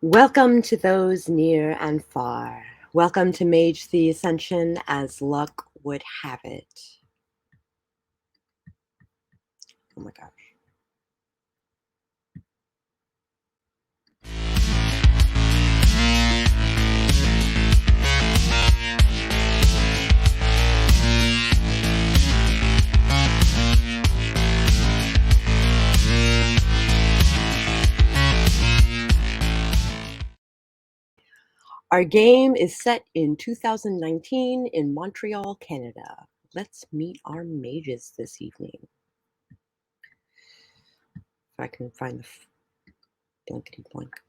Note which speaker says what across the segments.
Speaker 1: Welcome to those near and far. Welcome to Mage the Ascension as luck would have it. Oh my gosh. Our game is set in 2019 in Montreal, Canada. Let's meet our mages this evening. If I can find the blankety blank.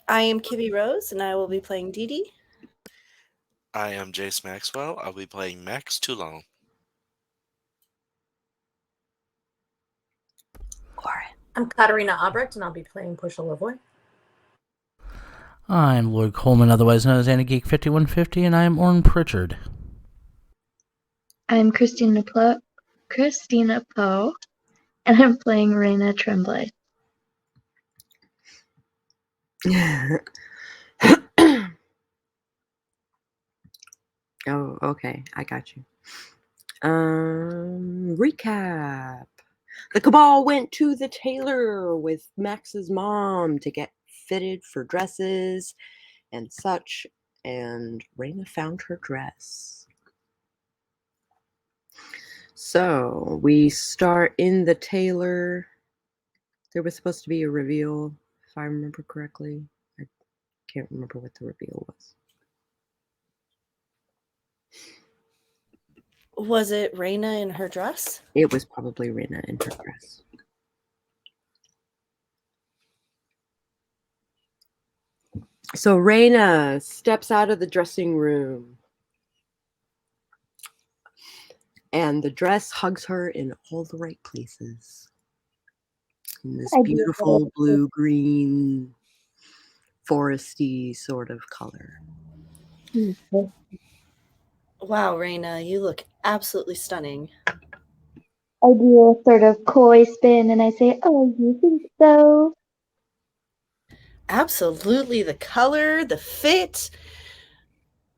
Speaker 2: I am Kibby Rose, and I will be playing Dee Dee.
Speaker 3: I am Jayce Maxwell. I'll be playing Max Toulon.
Speaker 4: I'm Katarina Aubrecht, and I'll be playing Portia Levoy.
Speaker 5: I'm Lloyd Colman, otherwise known as Anti-Geek 5150, and I am Auron Pritchard.
Speaker 6: I'm Christina Poe, and I'm playing Raena Tremblay.
Speaker 1: Oh, okay. I got you. Recap. The Cabal went to the tailor with Max's mom to get fitted for dresses and such, and Raena found her dress. So we start in the tailor. There was supposed to be a reveal, if I remember correctly. I can't remember what the reveal was.
Speaker 2: Was it Raena in her dress?
Speaker 1: It was probably Raena in her dress. So Raena steps out of the dressing room, and the dress hugs her in all the right places. In this beautiful blue-green, foresty sort of color.
Speaker 2: Wow, Raena, you look absolutely stunning.
Speaker 6: I do a sort of coy spin, and I say, "Oh, you think so?"
Speaker 2: Absolutely, the color, the fit.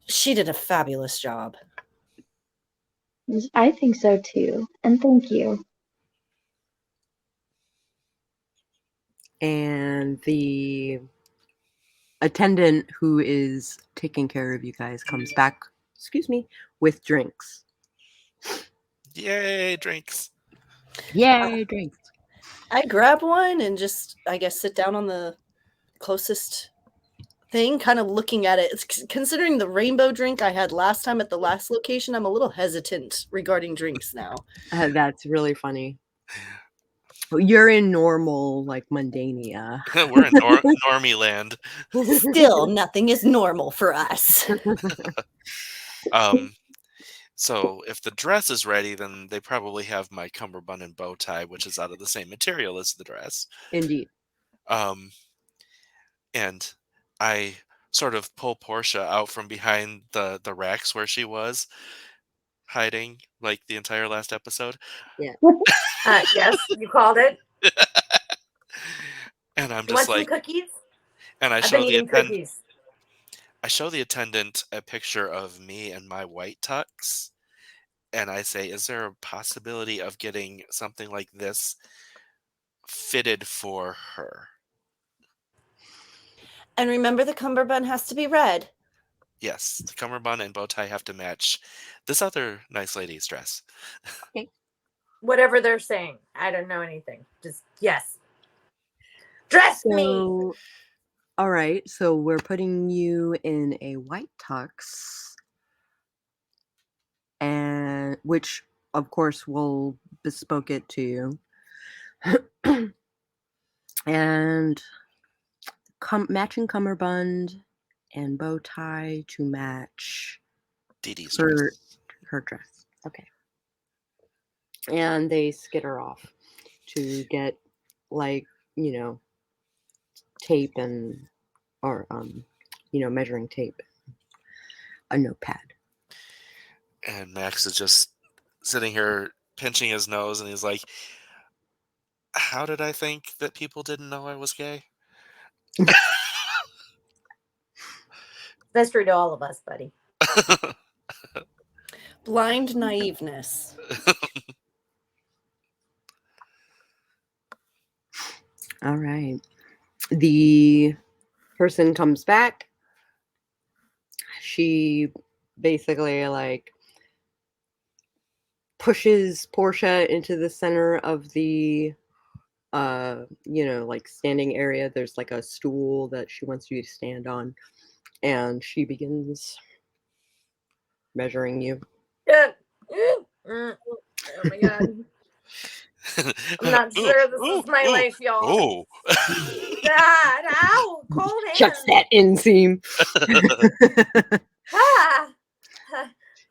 Speaker 2: She did a fabulous job.
Speaker 6: I think so too, and thank you.
Speaker 1: And the attendant who is taking care of you guys comes back, with drinks.
Speaker 3: Yay, drinks.
Speaker 1: Yay, drinks.
Speaker 2: I grab one and just, I guess, sit down on the closest thing, kind of looking at it. Considering the rainbow drink I had last time at the last location, I'm a little hesitant regarding drinks now.
Speaker 1: That's really funny. You're in normal, like, Mundania.
Speaker 3: We're in normie land.
Speaker 2: Still, nothing is normal for us.
Speaker 3: So if the dress is ready, then they probably have my cummerbund and bow tie, which is out of the same material as the dress.
Speaker 1: Indeed.
Speaker 3: And I sort of pull Portia out from behind the racks where she was hiding, like the entire last episode.
Speaker 1: Yeah.
Speaker 4: Yes, you called it.
Speaker 3: And I'm
Speaker 4: You
Speaker 3: just
Speaker 4: want
Speaker 3: like,
Speaker 4: some cookies?
Speaker 3: and
Speaker 4: I've been eating cookies.
Speaker 3: I show the attendant a picture of me and my white tux, and I say, is there a possibility of getting something like this fitted for her?
Speaker 2: And remember, the cummerbund has to be red.
Speaker 3: Yes, the cummerbund and bow tie have to match this other nice lady's dress.
Speaker 1: Okay.
Speaker 4: Whatever they're saying. I don't know anything. Just, yes. Dress me!
Speaker 1: All right, so we're putting you in a white tux, and which, of course, will bespoke it to you. And matching cummerbund and bow tie to match
Speaker 3: Dee Dee's dress.
Speaker 1: Her dress. Okay. And they skitter off to get, like, tape or measuring tape, a notepad.
Speaker 3: And Max is just sitting here pinching his nose, and he's like, How did I think that people didn't know I was gay?
Speaker 4: That's true to all of us, buddy.
Speaker 2: Blind naiveness.
Speaker 1: All right. The person comes back. She basically like pushes Portia into the center of the like standing area. There's like a stool that she wants you to stand on, and she begins measuring you.
Speaker 4: Oh my god. I'm not sure this is my life, y'all. God, ow, cold hands.
Speaker 1: Checks that inseam.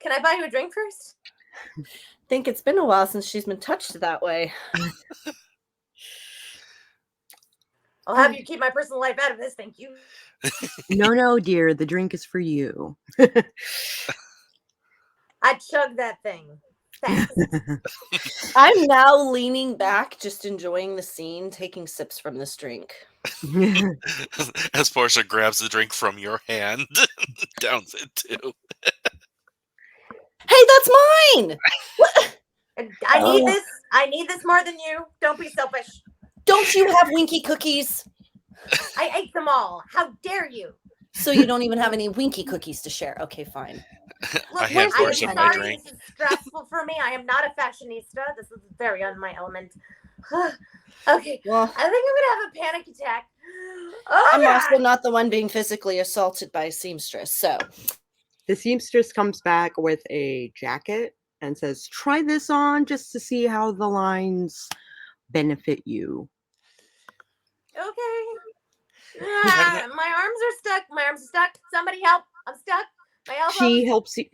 Speaker 4: Can I buy you a drink first?
Speaker 2: Think it's been a while since she's been touched that way.
Speaker 4: I'll have you keep my personal life out of this, thank you.
Speaker 1: No, dear, the drink is for you.
Speaker 4: I chugged that thing fast.
Speaker 2: I'm now leaning back, just enjoying the scene, taking sips from this drink.
Speaker 3: As Portia grabs the drink from your hand, downs it too.
Speaker 2: Hey, that's mine! What?
Speaker 4: I need this more than you. Don't be selfish.
Speaker 2: Don't you have Winky cookies?
Speaker 4: I ate them all. How dare you?
Speaker 2: So you don't even have any Winky cookies to share. Okay, fine.
Speaker 3: I hand Portia my
Speaker 4: sorry,
Speaker 3: drink.
Speaker 4: this is stressful for me. I am not a fashionista. This is very on my element. Okay,
Speaker 2: Well,
Speaker 4: I think I'm gonna have a panic attack. Oh,
Speaker 2: I'm
Speaker 4: God.
Speaker 2: also not the one being physically assaulted by a seamstress, so.
Speaker 1: The seamstress comes back with a jacket and says, try this on just to see how the lines benefit you.
Speaker 4: Okay. My arms are stuck. My arms are stuck. Somebody help. I'm stuck. My elbows.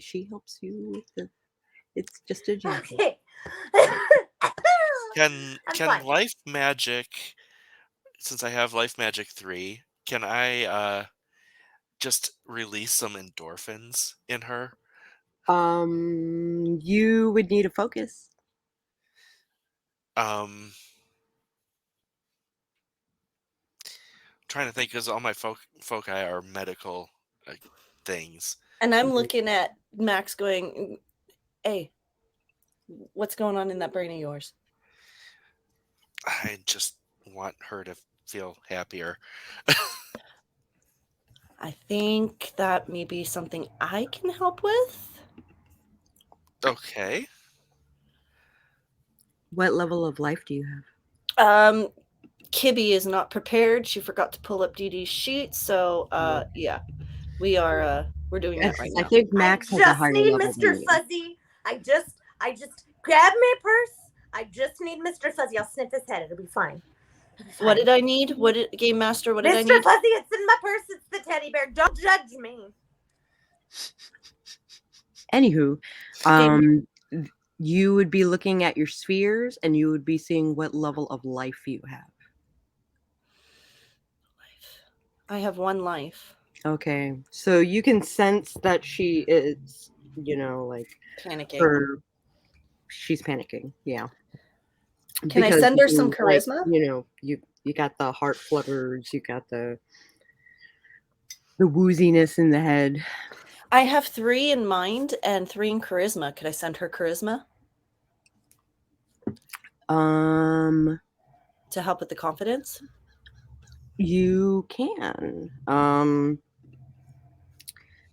Speaker 1: She helps you with the, it's just a jacket.
Speaker 4: Okay.
Speaker 3: Can
Speaker 4: fine.
Speaker 3: life magic, since I have life magic 3, can I just release some endorphins in her?
Speaker 1: You would need a focus.
Speaker 3: Trying to think, because all my foci are medical things.
Speaker 2: And I'm looking at Max going, hey, what's going on in that brain of yours?
Speaker 3: I just want her to feel happier.
Speaker 2: I think that may be something I can help with.
Speaker 3: Okay.
Speaker 1: What level of life do you have?
Speaker 2: Kibby is not prepared. She forgot to pull up Dee Dee's sheet. So, yeah, we're doing that right now.
Speaker 1: I think Max has a higher level than
Speaker 4: Mr.
Speaker 1: you.
Speaker 4: Fuzzy. I just grab my purse. I just need Mr. Fuzzy. I'll sniff his head. It'll be fine.
Speaker 2: What did I need? Game Master, what did I need?
Speaker 4: Mr. Fuzzy, it's in my purse. It's the teddy bear. Don't judge me.
Speaker 1: Anywho, you would be looking at your spheres and you would be seeing what level of life you have.
Speaker 2: I have 1 life.
Speaker 1: Okay, so you can sense that she is, like
Speaker 2: Panicking.
Speaker 1: She's panicking. Yeah.
Speaker 2: Can I send her some charisma?
Speaker 1: You got the heart flutters. You got the wooziness in the head.
Speaker 2: I have 3 in mind and 3 in charisma. Could I send her charisma? To help with the confidence?
Speaker 1: You can.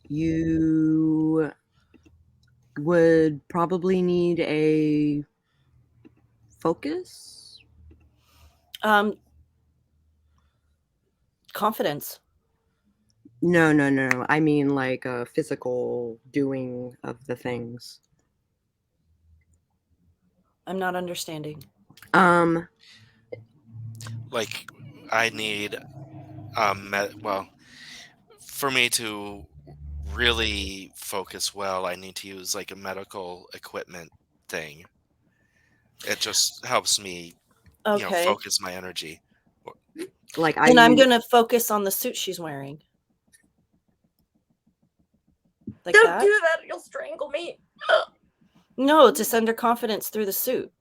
Speaker 1: You would probably need a focus.
Speaker 2: Confidence.
Speaker 1: No. I mean like a physical doing of the things.
Speaker 2: I'm not understanding.
Speaker 3: Like, I need, for me to really focus well, I need to use like a medical equipment thing. It just helps me, focus my energy.
Speaker 2: And I'm going to focus on the suit she's wearing. Like
Speaker 4: Don't do that. You'll strangle me.
Speaker 2: No, to send her confidence through the suit.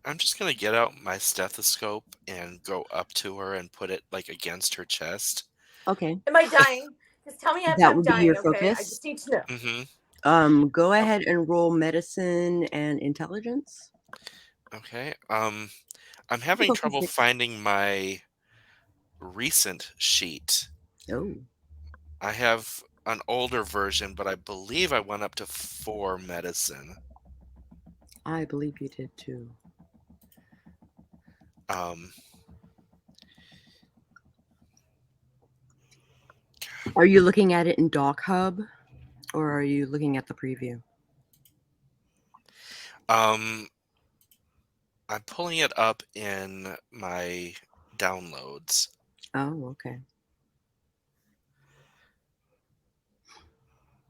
Speaker 3: I'm just gonna get out my stethoscope and go up to her and put it like against her chest.
Speaker 1: Okay.
Speaker 4: Am I dying? Just tell me if
Speaker 1: That
Speaker 4: I'm
Speaker 1: would be
Speaker 4: dying,
Speaker 1: your
Speaker 4: okay? I
Speaker 1: focus.
Speaker 4: just need to know.
Speaker 3: Mm-hmm.
Speaker 1: Go ahead and roll medicine and intelligence.
Speaker 3: Okay. I'm having
Speaker 1: Difficulty
Speaker 3: trouble
Speaker 1: 6.
Speaker 3: finding my recent sheet.
Speaker 1: Oh.
Speaker 3: I have an older version, but I believe I went up to 4 medicine.
Speaker 1: I believe you did too. Are you looking at it in Doc Hub, or are you looking at the preview?
Speaker 3: I'm pulling it up in my downloads.
Speaker 1: Oh, okay.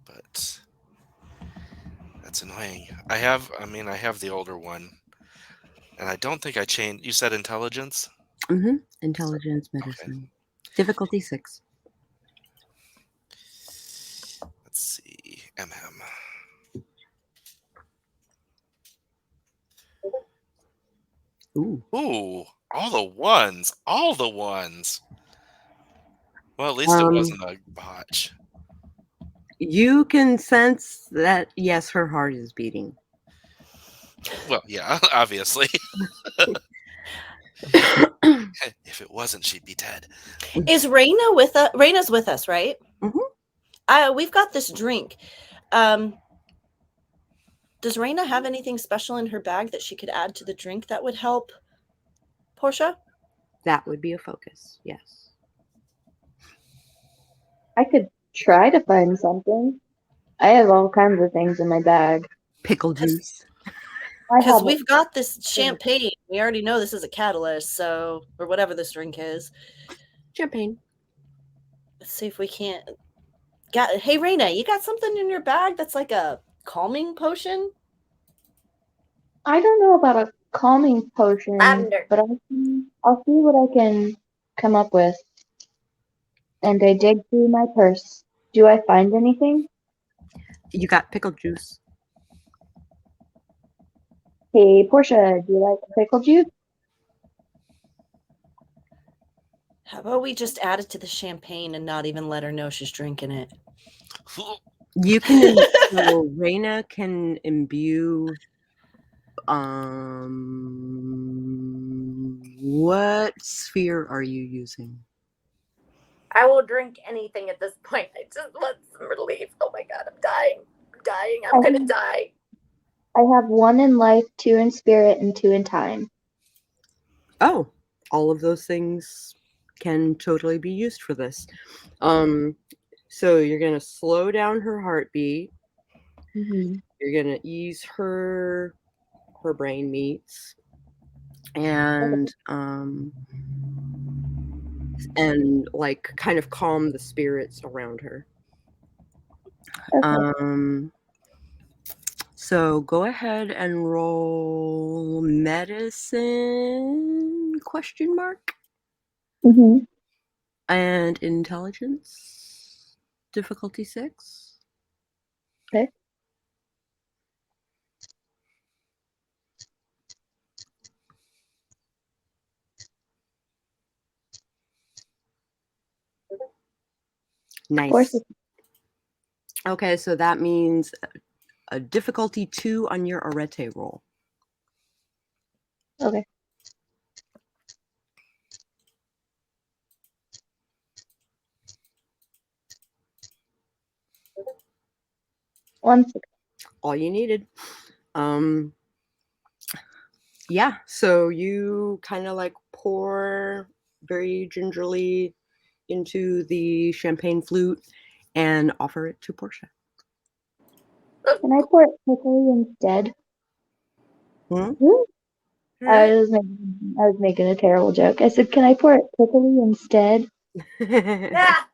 Speaker 3: But that's annoying. I have the older one. And I don't think I changed. You said intelligence?
Speaker 1: Mm-hmm. Intelligence medicine. Okay. Difficulty 6.
Speaker 3: Let's see. MM.
Speaker 1: Ooh.
Speaker 3: Ooh. All the ones. All the ones. Well, at least it wasn't a botch.
Speaker 1: You can sense that, yes, her heart is beating.
Speaker 3: Well, yeah, obviously. If it wasn't, she'd be dead.
Speaker 2: Is Raena with us? Raina's with us, right?
Speaker 1: Mm-hmm.
Speaker 2: We've got this drink. Does Raena have anything special in her bag that she could add to the drink that would help Portia?
Speaker 1: That would be a focus, yes.
Speaker 6: I could try to find something. I have all kinds of things in my bag.
Speaker 1: Pickle juice.
Speaker 2: Because we've got this champagne. We already know this is a catalyst, so, or whatever this drink is.
Speaker 1: Champagne.
Speaker 2: Let's see if we can't. Hey, Raena, you got something in your bag that's like a calming potion?
Speaker 6: I don't know about a calming potion, but I'll see what I can come up with. And I dig through my purse. Do I find anything?
Speaker 1: You got pickle juice.
Speaker 6: Hey, Portia, do you like pickle juice?
Speaker 2: How about we just add it to the champagne and not even let her know she's drinking it?
Speaker 1: You can, so Raena can imbue, what sphere are you using?
Speaker 4: I will drink anything at this point. I just want some relief. Oh my god, I'm dying. I'm gonna die.
Speaker 6: I have 1 in life, 2 in spirit, and 2 in time.
Speaker 1: Oh, all of those things can totally be used for this. So you're going to slow down her heartbeat.
Speaker 6: Mm-hmm.
Speaker 1: You're going to ease her brain meats. And like kind of calm the spirits around her.
Speaker 6: Okay.
Speaker 1: So go ahead and roll medicine ?
Speaker 6: Mm-hmm.
Speaker 1: And intelligence, difficulty 6.
Speaker 6: Okay.
Speaker 1: Nice. Okay, so that means a difficulty 2 on your arete roll.
Speaker 6: Okay. One second.
Speaker 1: All you needed. Yeah, so you kind of like pour very gingerly into the champagne flute and offer it to Portia.
Speaker 6: Can I pour it quickly instead?
Speaker 1: Hmm?
Speaker 6: I was making a terrible joke. I said, "Can I pour it quickly instead?"
Speaker 4: Ah!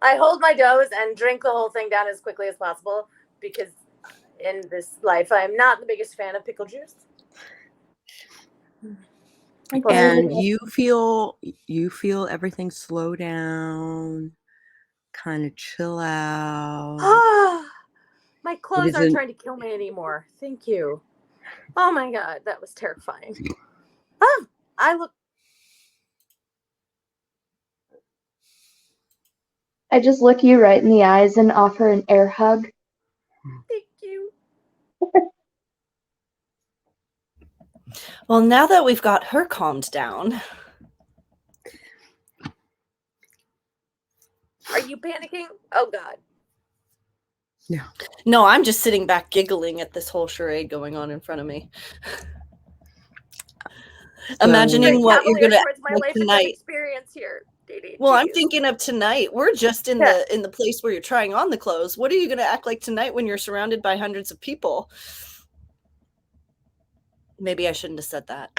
Speaker 4: I hold my dose and drink the whole thing down as quickly as possible because in this life I'm not the biggest fan of pickle juice.
Speaker 1: And you feel everything slow down, kind of chill out.
Speaker 4: My clothes aren't trying to kill me anymore. Thank you. Oh my god, that was terrifying. Oh, I look.
Speaker 6: I just look you right in the eyes and offer an air hug.
Speaker 4: Thank you.
Speaker 2: Well, now that we've got her calmed down.
Speaker 4: Are you panicking? Oh god.
Speaker 2: No, I'm just sitting back giggling at this whole charade going on in front of me. Imagining what you're going to
Speaker 4: towards my life and death
Speaker 2: tonight.
Speaker 4: experience here. Dee.
Speaker 2: Well, I'm
Speaker 4: Jeez.
Speaker 2: thinking of tonight. We're just in the place where you're trying on the clothes. What are you going to act like tonight when you're surrounded by hundreds of people? Maybe I shouldn't have said that.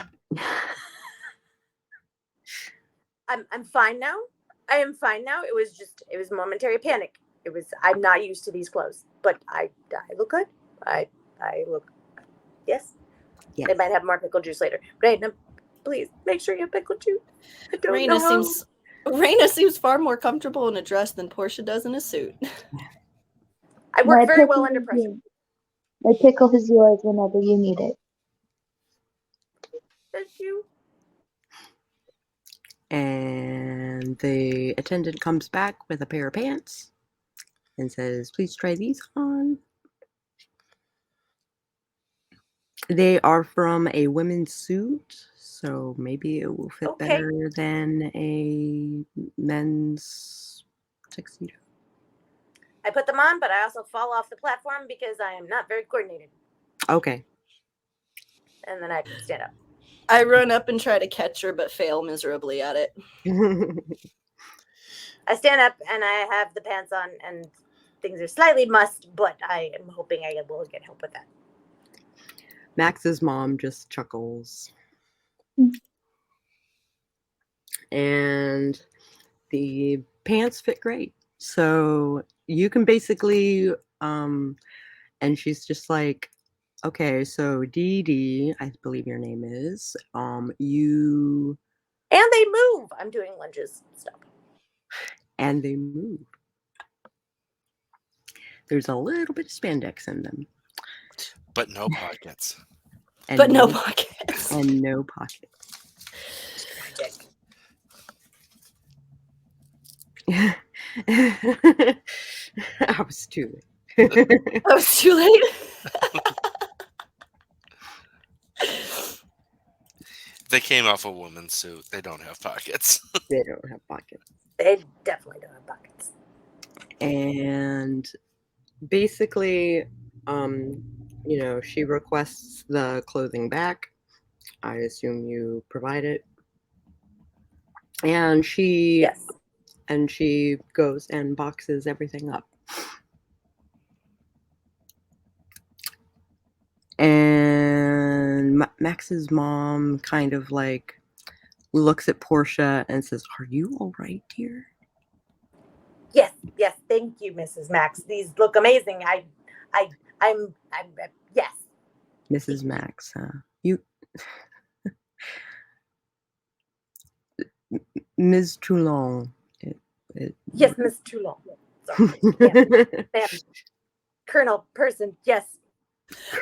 Speaker 4: I'm fine now. I am fine now. It was momentary panic. I'm not used to these clothes, but I look good. I look, yes.
Speaker 1: Yes.
Speaker 4: They might have more pickle juice later. Raena, please make sure you have pickle juice. I don't know.
Speaker 2: Raena seems far more comfortable in a dress than Portia does in a suit.
Speaker 4: I work very well under pressure.
Speaker 6: My pickle is yours whenever you need it.
Speaker 4: Thank you.
Speaker 1: And the attendant comes back with a pair of pants and says, please try these on. They are from a women's suit, so maybe it will fit better than a men's tuxedo.
Speaker 4: I put them on, but I also fall off the platform because I am not very coordinated.
Speaker 1: Okay.
Speaker 4: And then I stand up.
Speaker 2: I run up and try to catch her, but fail miserably at it.
Speaker 4: I stand up and I have the pants on, and things are slightly mussed, but I am hoping I will get help with that.
Speaker 1: Max's mom just chuckles. And the pants fit great. So you can basically, and she's just like, okay, so Dee Dee, I believe your name is, you...
Speaker 4: And they move. I'm doing lunges and stuff.
Speaker 1: And they move. There's a little bit of spandex in them.
Speaker 3: But no pockets.
Speaker 2: And no pockets.
Speaker 1: And no pockets. I was too late.
Speaker 2: I was too late.
Speaker 3: They came off a woman's suit. They don't have pockets.
Speaker 1: They don't have pockets.
Speaker 4: They definitely don't have pockets.
Speaker 1: And basically, she requests the clothing back. I assume you provide it. And she goes and boxes everything up. And Max's mom kind of like looks at Portia and says, "Are you all right, dear?"
Speaker 4: Yes, thank you, Mrs. Max. These look amazing. I'm yes.
Speaker 1: Mrs. Max, you Ms. Toulon.
Speaker 4: Yes, Miss Toulon. Sorry. Colonel person, yes.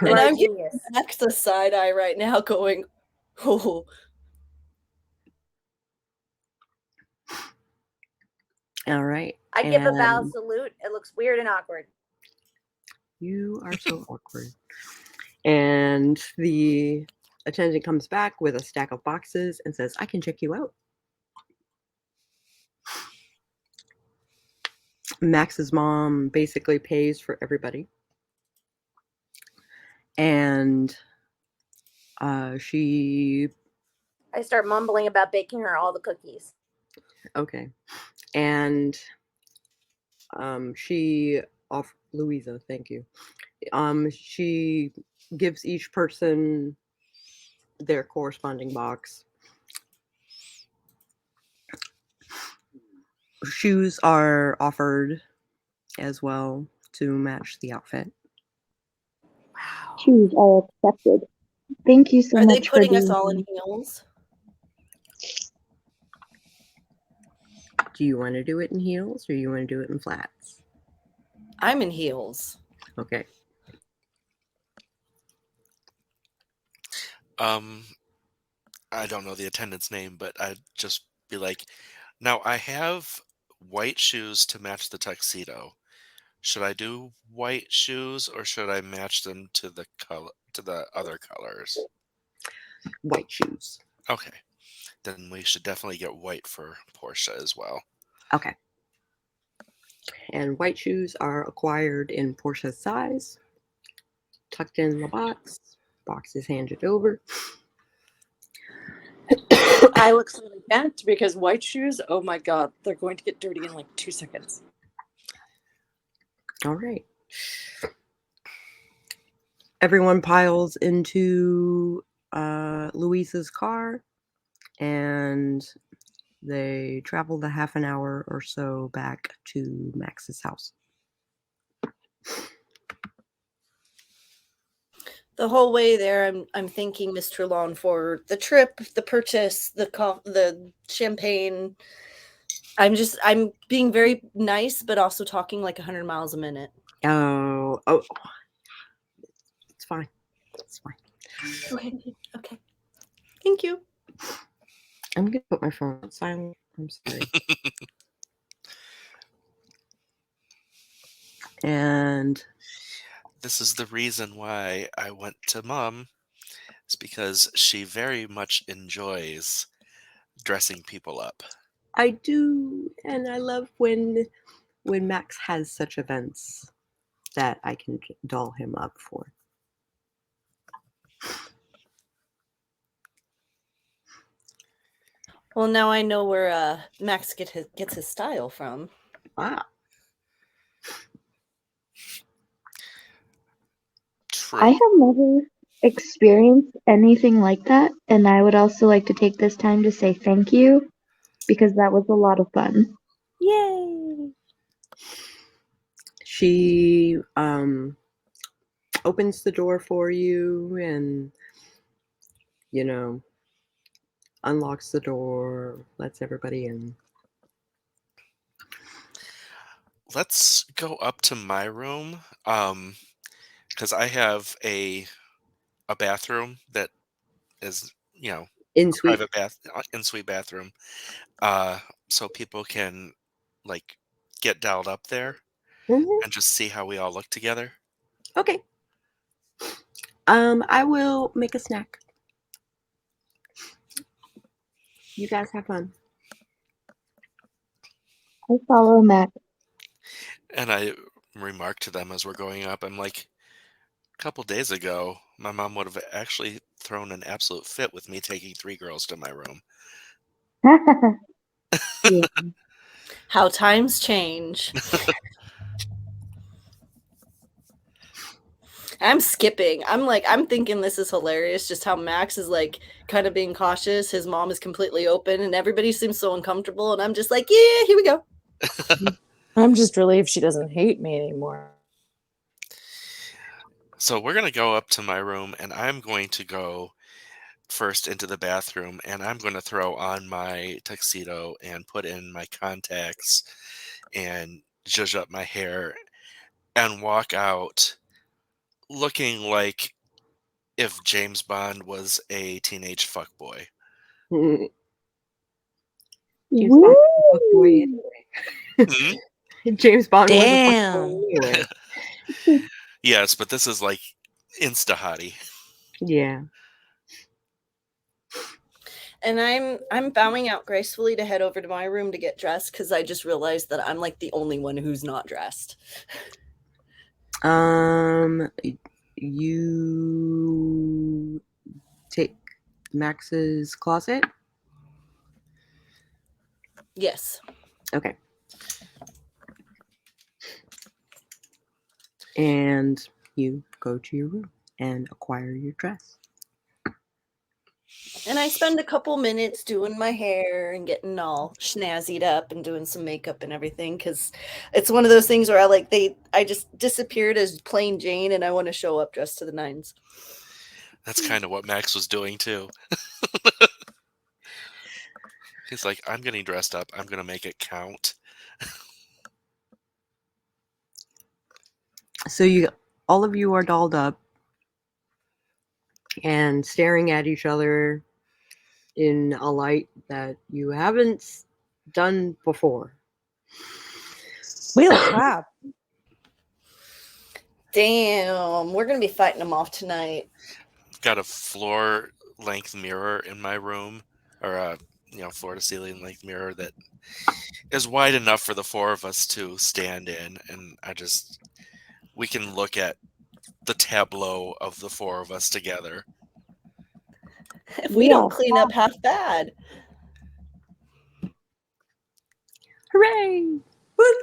Speaker 2: And I'm giving Max a side eye right now going, oh.
Speaker 1: All right.
Speaker 4: I give a bow salute. It looks weird and awkward.
Speaker 1: You are so awkward. And the attendant comes back with a stack of boxes and says, I can check you out. Max's mom basically pays for everybody. And I
Speaker 4: start mumbling about baking her all the cookies.
Speaker 1: Okay. And Louisa, thank you. She gives each person their corresponding box. Shoes are offered as well to match the outfit.
Speaker 4: Wow.
Speaker 6: Shoes are accepted. Thank you so much.
Speaker 2: Are they putting us all in heels?
Speaker 1: Do you want to do it in heels or you want to do it in flats?
Speaker 2: I'm in heels.
Speaker 1: Okay.
Speaker 3: I don't know the attendant's name, but I'd just be like, now I have white shoes to match the tuxedo. Should I do white shoes or should I match them to the other colors?
Speaker 1: White shoes.
Speaker 3: Okay. Then we should definitely get white for Portia as well.
Speaker 1: Okay. And white shoes are acquired in Portia's size. Tucked in the box. Box is handed over.
Speaker 7: I look slightly bent because white shoes, oh my god, they're going to get dirty in like 2 seconds.
Speaker 1: All right. Everyone piles into Louisa's car, and they travel the half an hour or so back to Max's house.
Speaker 2: The whole way there, I'm thanking Miss Toulon for the trip, the purchase, the champagne. I'm being very nice, but also talking like 100 miles a minute.
Speaker 1: Oh, it's fine. It's fine.
Speaker 2: Okay. Thank you.
Speaker 1: I'm gonna put my phone on silent. I'm sorry. And
Speaker 3: this is the reason why I went to Mom. It's because she very much enjoys dressing people up.
Speaker 1: I do, and I love when Max has such events that I can doll him up for.
Speaker 2: Well, now I know where Max gets his style from.
Speaker 1: Wow.
Speaker 3: True.
Speaker 6: I have never experienced anything like that, and I would also like to take this time to say thank you, because that was a lot of fun.
Speaker 1: Yay! She opens the door for you and, unlocks the door, lets everybody in.
Speaker 3: Let's go up to my room, because I have a bathroom that is,
Speaker 1: In-suite.
Speaker 3: private in-suite bathroom, so people can like get dialed up there and just see how we all look together.
Speaker 1: Okay. I will make a snack. You guys have fun.
Speaker 6: I follow Max.
Speaker 3: And I remark to them as we're going up, I'm like, a couple days ago, my mom would have actually thrown an absolute fit with me taking 3 girls to my room.
Speaker 6: Yeah.
Speaker 2: How times change. I'm skipping. I'm thinking this is hilarious, just how Max is like kind of being cautious. His mom is completely open and everybody seems so uncomfortable. And I'm just like, yeah, here we go.
Speaker 7: I'm just relieved she doesn't hate me anymore.
Speaker 3: So we're going to go up to my room, and I'm going to go first into the bathroom, and I'm going to throw on my tuxedo and put in my contacts and zhuzh up my hair and walk out looking like if James Bond was a teenage fuckboy.
Speaker 1: James Bond was a fuckboy
Speaker 3: Hmm?
Speaker 1: James Bond was a
Speaker 2: Damn.
Speaker 1: fuckboy anyway.
Speaker 3: Yes, but this is like insta-hottie.
Speaker 1: Yeah.
Speaker 2: And I'm bowing out gracefully to head over to my room to get dressed because I just realized that I'm like the only one who's not dressed.
Speaker 1: You take Max's closet?
Speaker 2: Yes.
Speaker 1: Okay. And you go to your room and acquire your dress.
Speaker 2: And I spend a couple minutes doing my hair and getting all snazzied up and doing some makeup and everything because it's one of those things where I just disappeared as plain Jane and I want to show up dressed to the nines.
Speaker 3: That's kind of what Max was doing too. He's like, I'm getting dressed up. I'm going to make it count.
Speaker 1: So all of you are dolled up. and staring at each other in a light that you haven't done before.
Speaker 8: We'll clap.
Speaker 2: Damn, we're gonna be fighting them off tonight.
Speaker 3: I've got a floor-length mirror in my room, or a floor-to-ceiling length mirror that is wide enough for the four of us to stand in, and we can look at the tableau of the four of us together.
Speaker 2: If we don't clean up half bad.
Speaker 1: Hooray!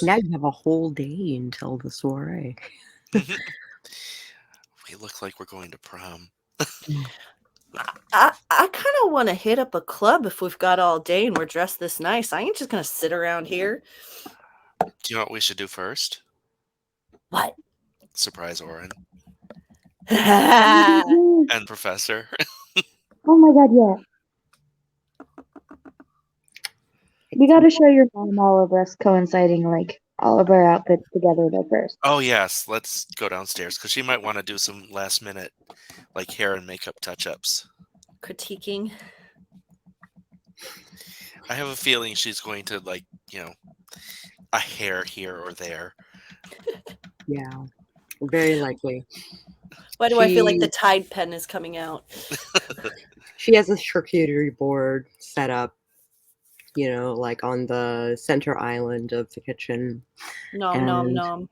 Speaker 1: Now you have a whole day until the soiree.
Speaker 3: We look like we're going to prom.
Speaker 2: I kind of want to hit up a club if we've got all day and we're dressed this nice. I ain't just gonna sit around here.
Speaker 3: Do you know what we should do first?
Speaker 2: What?
Speaker 3: Surprise Auron
Speaker 2: Oh
Speaker 3: and Professor.
Speaker 6: my god, yeah. We gotta show your mom all of us coinciding, like, all of our outfits together though first.
Speaker 3: Oh yes, let's go downstairs because she might want to do some last minute like hair and makeup touch-ups.
Speaker 2: Critiquing.
Speaker 3: I have a feeling she's going to a hair here or there.
Speaker 1: Yeah, very likely.
Speaker 2: Why do I feel like the Tide pen is coming out?
Speaker 1: She has a charcuterie board set up, like on the center island of the kitchen.
Speaker 2: Nom nom nom.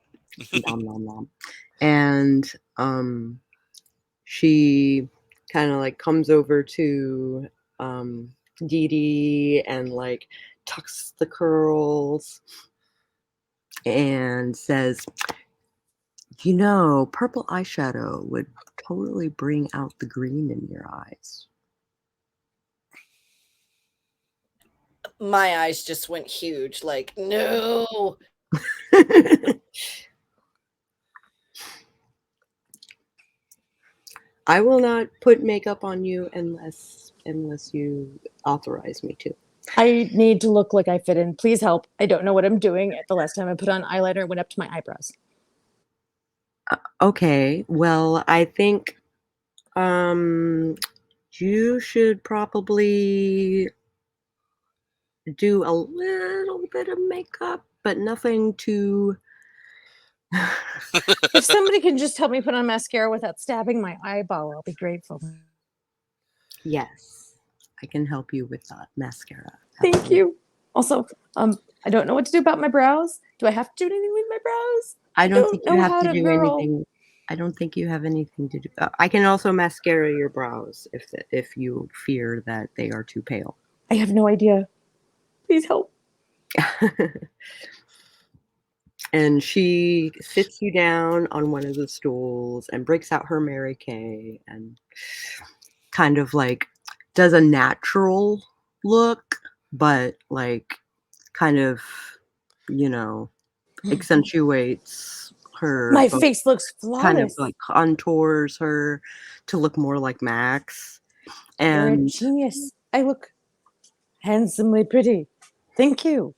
Speaker 1: Nom nom nom. And she kind of like comes over to Dee Dee and like tucks the curls and says, purple eyeshadow would totally bring out the green in your eyes.
Speaker 2: My eyes just went huge. Like, no.
Speaker 1: I will not put makeup on you unless you authorize me to.
Speaker 8: I need to look like I fit in. Please help. I don't know what I'm doing. The last time I put on eyeliner, it went up to my eyebrows.
Speaker 1: Okay, well, I think you should probably do a little bit of makeup, but nothing too...
Speaker 8: If somebody can just help me put on mascara without stabbing my eyeball, I'll be grateful.
Speaker 1: Yes, I can help you with that mascara.
Speaker 8: Thank you. Also, I don't know what to do about my brows. Do I have to do anything with my brows?
Speaker 1: I don't think you
Speaker 8: know
Speaker 1: have
Speaker 8: how
Speaker 1: to
Speaker 8: to
Speaker 1: do
Speaker 8: girl.
Speaker 1: anything. I don't think you have anything to do. I can also mascara your brows if you fear that they are too pale.
Speaker 8: I have no idea. Please help.
Speaker 1: And she sits you down on one of the stools and breaks out her Mary Kay and kind of like does a natural look, but like kind of, accentuates her.
Speaker 8: My face looks flawless.
Speaker 1: Kind of like contours her to look more like Max.
Speaker 8: You're a
Speaker 1: And
Speaker 8: genius. I look handsomely pretty. Thank you.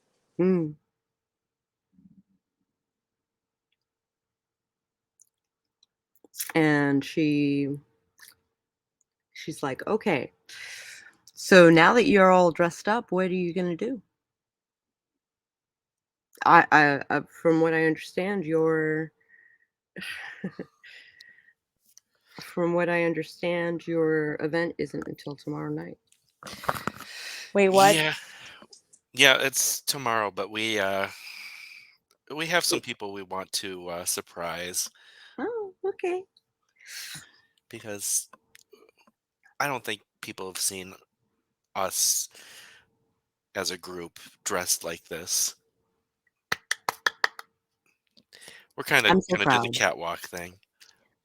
Speaker 1: And she's like, okay, so now that you're all dressed up, what are you gonna do? I from what I understand, your event isn't until tomorrow night.
Speaker 8: Wait, what?
Speaker 3: Yeah, it's tomorrow, but we have some people we want to surprise.
Speaker 1: Oh, okay.
Speaker 3: Because I don't think people have seen us as a group dressed like this. We're kind of going to do the catwalk thing.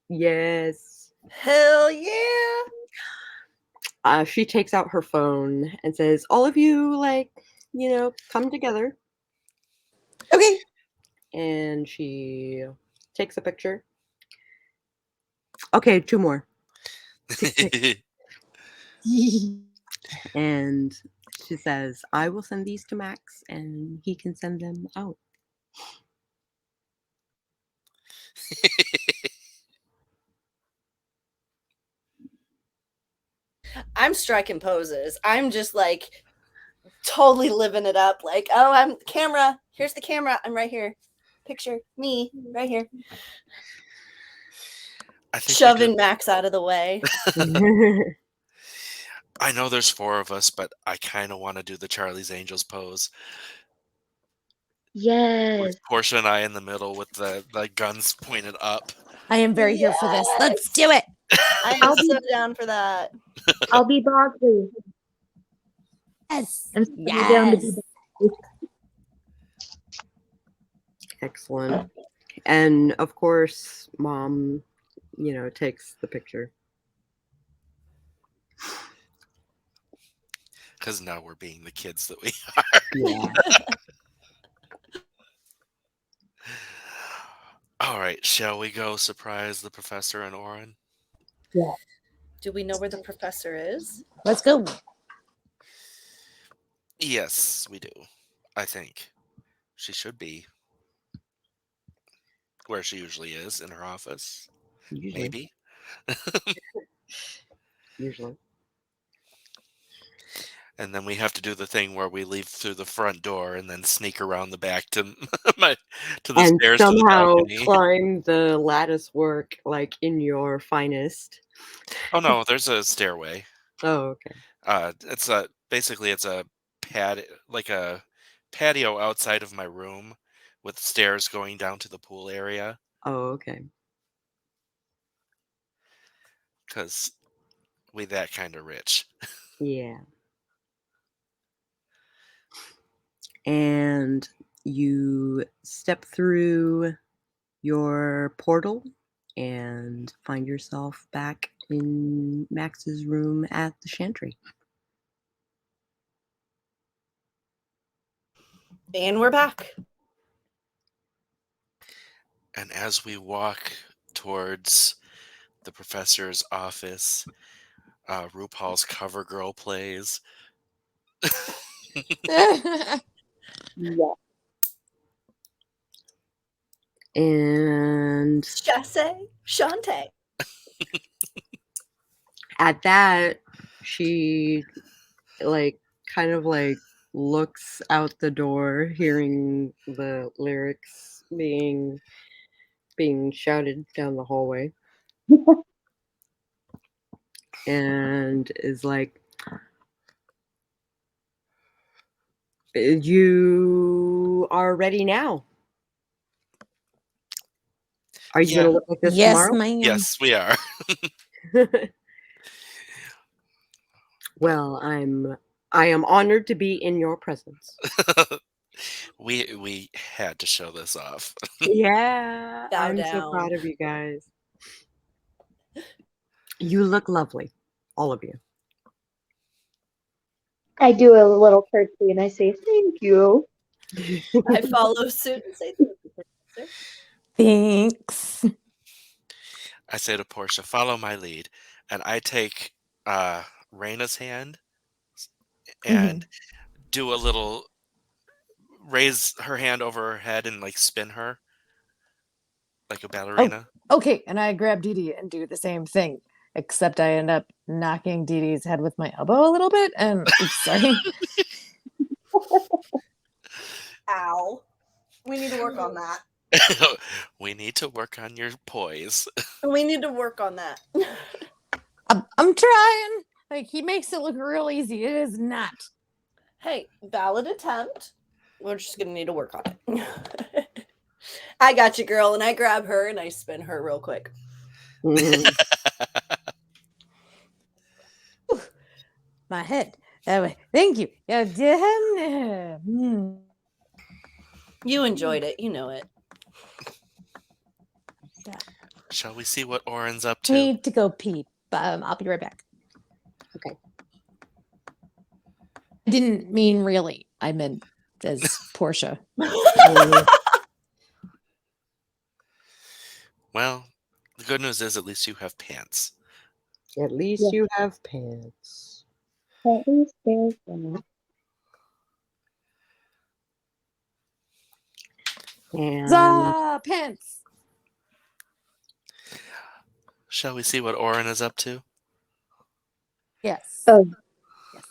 Speaker 1: Yes.
Speaker 2: Hell yeah.
Speaker 1: She takes out her phone and says, all of you, come together.
Speaker 8: Okay.
Speaker 1: And she takes a picture. Okay, 2 more. And she says, I will send these to Max and he can send them out.
Speaker 2: I'm striking poses. I'm just like totally living it up. Like, oh, I'm camera. Here's the camera. I'm right here. Picture me right here.
Speaker 3: I think
Speaker 2: Shoving Max out of the way.
Speaker 3: I know there's 4 of us, but I kind of want to do the Charlie's Angels pose.
Speaker 6: Yes.
Speaker 3: With Portia and I in the middle with the guns pointed up.
Speaker 8: I am very here for this. Let's do it.
Speaker 2: I am so down for that.
Speaker 6: I'll be Bosley.
Speaker 8: Yes.
Speaker 6: I'm so down to be Bosley.
Speaker 1: Excellent. And of course, Mom, takes the picture.
Speaker 3: Because now we're being the kids that we are.
Speaker 1: Yeah.
Speaker 3: All right, shall we go surprise the professor and Auron?
Speaker 6: Yeah.
Speaker 2: Do we know where the professor is?
Speaker 8: Let's go.
Speaker 3: Yes, we do. I think. She should be where she usually is, in her office.
Speaker 1: Usually.
Speaker 3: Maybe.
Speaker 1: Usually.
Speaker 3: And then we have to do the thing where we leave through the front door and then sneak around the back to the
Speaker 1: And
Speaker 3: stairs
Speaker 1: somehow
Speaker 3: to the balcony.
Speaker 1: climb the lattice work like in your finest.
Speaker 3: Oh no, there's a stairway.
Speaker 1: Oh, okay.
Speaker 3: It's basically a patio outside of my room with stairs going down to the pool area.
Speaker 1: Oh, okay.
Speaker 3: Because we that kind of rich.
Speaker 1: Yeah. And you step through your portal and find yourself back in Max's room at the Chantry.
Speaker 2: And we're back.
Speaker 3: And as we walk towards the professor's office, RuPaul's Cover Girl plays.
Speaker 6: Yeah.
Speaker 1: And
Speaker 2: Chassé, Shantae.
Speaker 1: at that, she kind of looks out the door, hearing the lyrics being shouted down the hallway. And is like, you are ready now. Are you going to look like this
Speaker 8: Yes,
Speaker 1: tomorrow?
Speaker 8: ma'am.
Speaker 3: Yes, we are.
Speaker 1: Well, I am honored to be in your presence.
Speaker 3: we had to show this off.
Speaker 1: Yeah,
Speaker 2: Bow
Speaker 1: I'm so
Speaker 2: down.
Speaker 1: proud of you guys. You look lovely, all of you.
Speaker 6: I do a little curtsy and I say, thank you.
Speaker 2: I follow suit and say thank you, Professor.
Speaker 8: Thanks.
Speaker 3: I say to Portia, follow my lead. And I take Raina's hand and do a little raise her hand over her head and spin her like a ballerina.
Speaker 8: Okay, and I grab Dee Dee and do the same thing, except I end up knocking Dee Dee's head with my elbow a little bit. And oops, sorry.
Speaker 2: Ow. We need to work on that.
Speaker 3: We need to work on your poise.
Speaker 2: We need to work on that.
Speaker 8: I'm trying. He makes it look real easy. It is not.
Speaker 2: Hey, valid attempt. We're just gonna need to work on it. I got you, girl. And I grab her and I spin her real quick.
Speaker 8: My head. Thank you.
Speaker 2: You enjoyed it. You know it.
Speaker 3: Shall we see what Auron's up to?
Speaker 8: Need to go pee. I'll be right back.
Speaker 1: Okay.
Speaker 8: I didn't mean really. I meant as Portia.
Speaker 3: Well, the good news is at least you have pants.
Speaker 1: At least you have pants.
Speaker 6: At least there's that.
Speaker 1: And
Speaker 8: Pants.
Speaker 3: Shall we see what Auron is up to?
Speaker 8: Yes.
Speaker 6: Oh,
Speaker 8: Yes.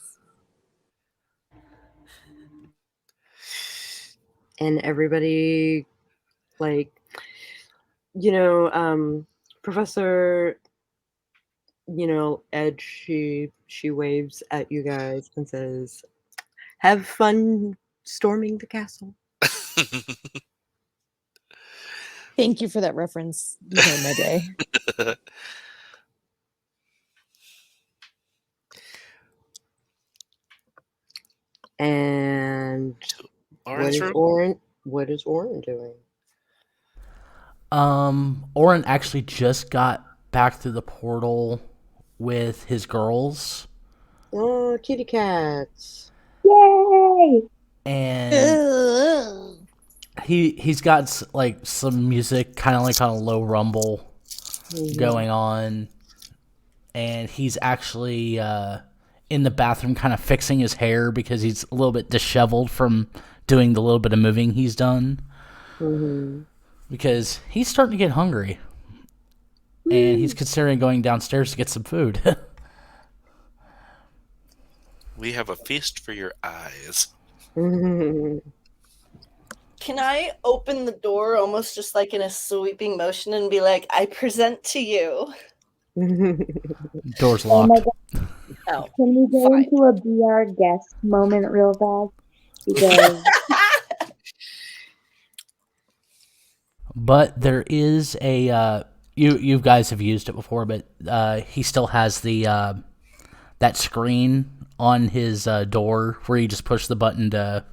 Speaker 1: And everybody, like, Professor, Ed, she waves at you guys and says, "Have fun storming the castle."
Speaker 8: Thank you for that reference. You made my day.
Speaker 1: And
Speaker 3: Auron's room?
Speaker 1: what is Auron doing?
Speaker 5: Auron actually just got back through the portal with his girls,
Speaker 1: Oh, kitty cats.
Speaker 6: yay!
Speaker 5: and he's got like some music, kind of like on a low rumble, going on, and he's actually in the bathroom, kind of fixing his hair because he's a little bit disheveled from doing the little bit of moving he's done.
Speaker 1: Mm-hmm.
Speaker 5: Because he's starting to get hungry, and he's considering going downstairs to get some food.
Speaker 3: We have a feast for your eyes.
Speaker 2: Can I open the door almost just like in a sweeping motion and be like, I present to you?
Speaker 5: Door's
Speaker 6: Oh
Speaker 5: locked.
Speaker 6: my god.
Speaker 2: Oh,
Speaker 6: Can we go
Speaker 2: fine.
Speaker 6: into a be our guest moment real fast? Because
Speaker 5: But there is a you guys have used it before, but he still has the that screen on his door where you just push the button to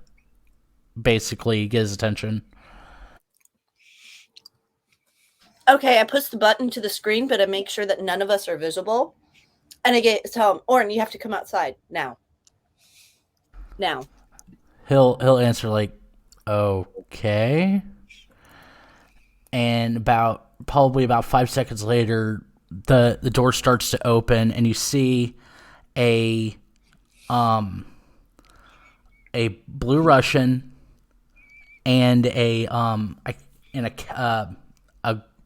Speaker 5: basically get his attention.
Speaker 2: Okay, I push the button to the screen, but I make sure that none of us are visible. And I tell him, Auron, you have to come outside now. Now.
Speaker 5: He'll answer like, okay. And probably about 5 seconds later, the door starts to open, and you see a blue Russian and a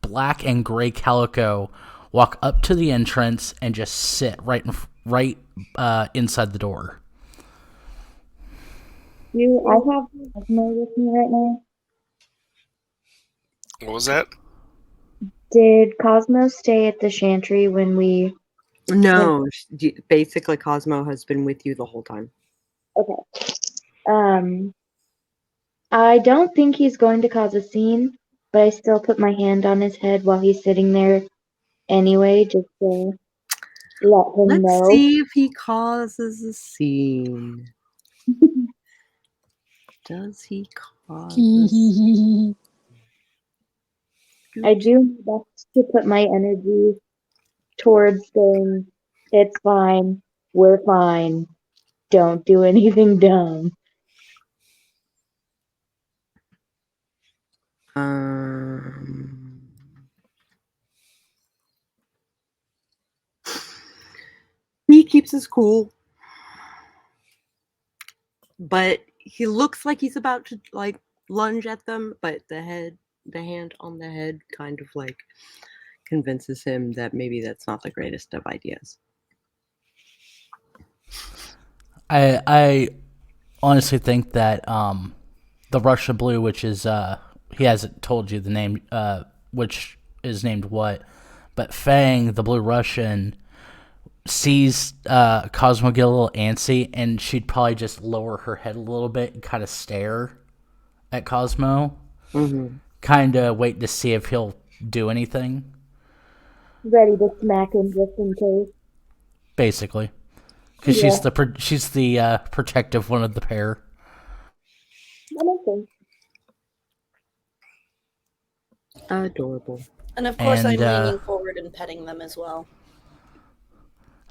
Speaker 5: black and gray calico walk up to the entrance and just sit right inside the door.
Speaker 6: I have Cosmo with me right now.
Speaker 3: What was that?
Speaker 6: Did Cosmo stay at the Chantry when we...
Speaker 1: No, basically Cosmo has been with you the whole time.
Speaker 6: Okay. I don't think he's going to cause a scene, but I still put my hand on his head while he's sitting there anyway, just to let him
Speaker 1: Let's
Speaker 6: know.
Speaker 1: see if he causes a scene. Does he cause a scene?
Speaker 6: I do my best to put my energy towards saying, it's fine, we're fine, don't do anything dumb.
Speaker 1: He keeps his cool, but he looks like he's about to like lunge at them, but the hand on the head kind of like convinces him that maybe that's not the greatest of ideas.
Speaker 5: I honestly think that the Russian blue, which is he hasn't told you the name, which is named what, but Fang, the blue Russian, sees Cosmo get a little antsy, and she'd probably just lower her head a little bit and kind of stare at Cosmo, kind of wait to see if he'll do anything.
Speaker 6: Ready to smack him just in case.
Speaker 5: Basically, because she's the protective one of the pair.
Speaker 6: That makes sense.
Speaker 1: Adorable.
Speaker 2: And of course, I'm
Speaker 5: And,
Speaker 2: leaning forward and petting them as well.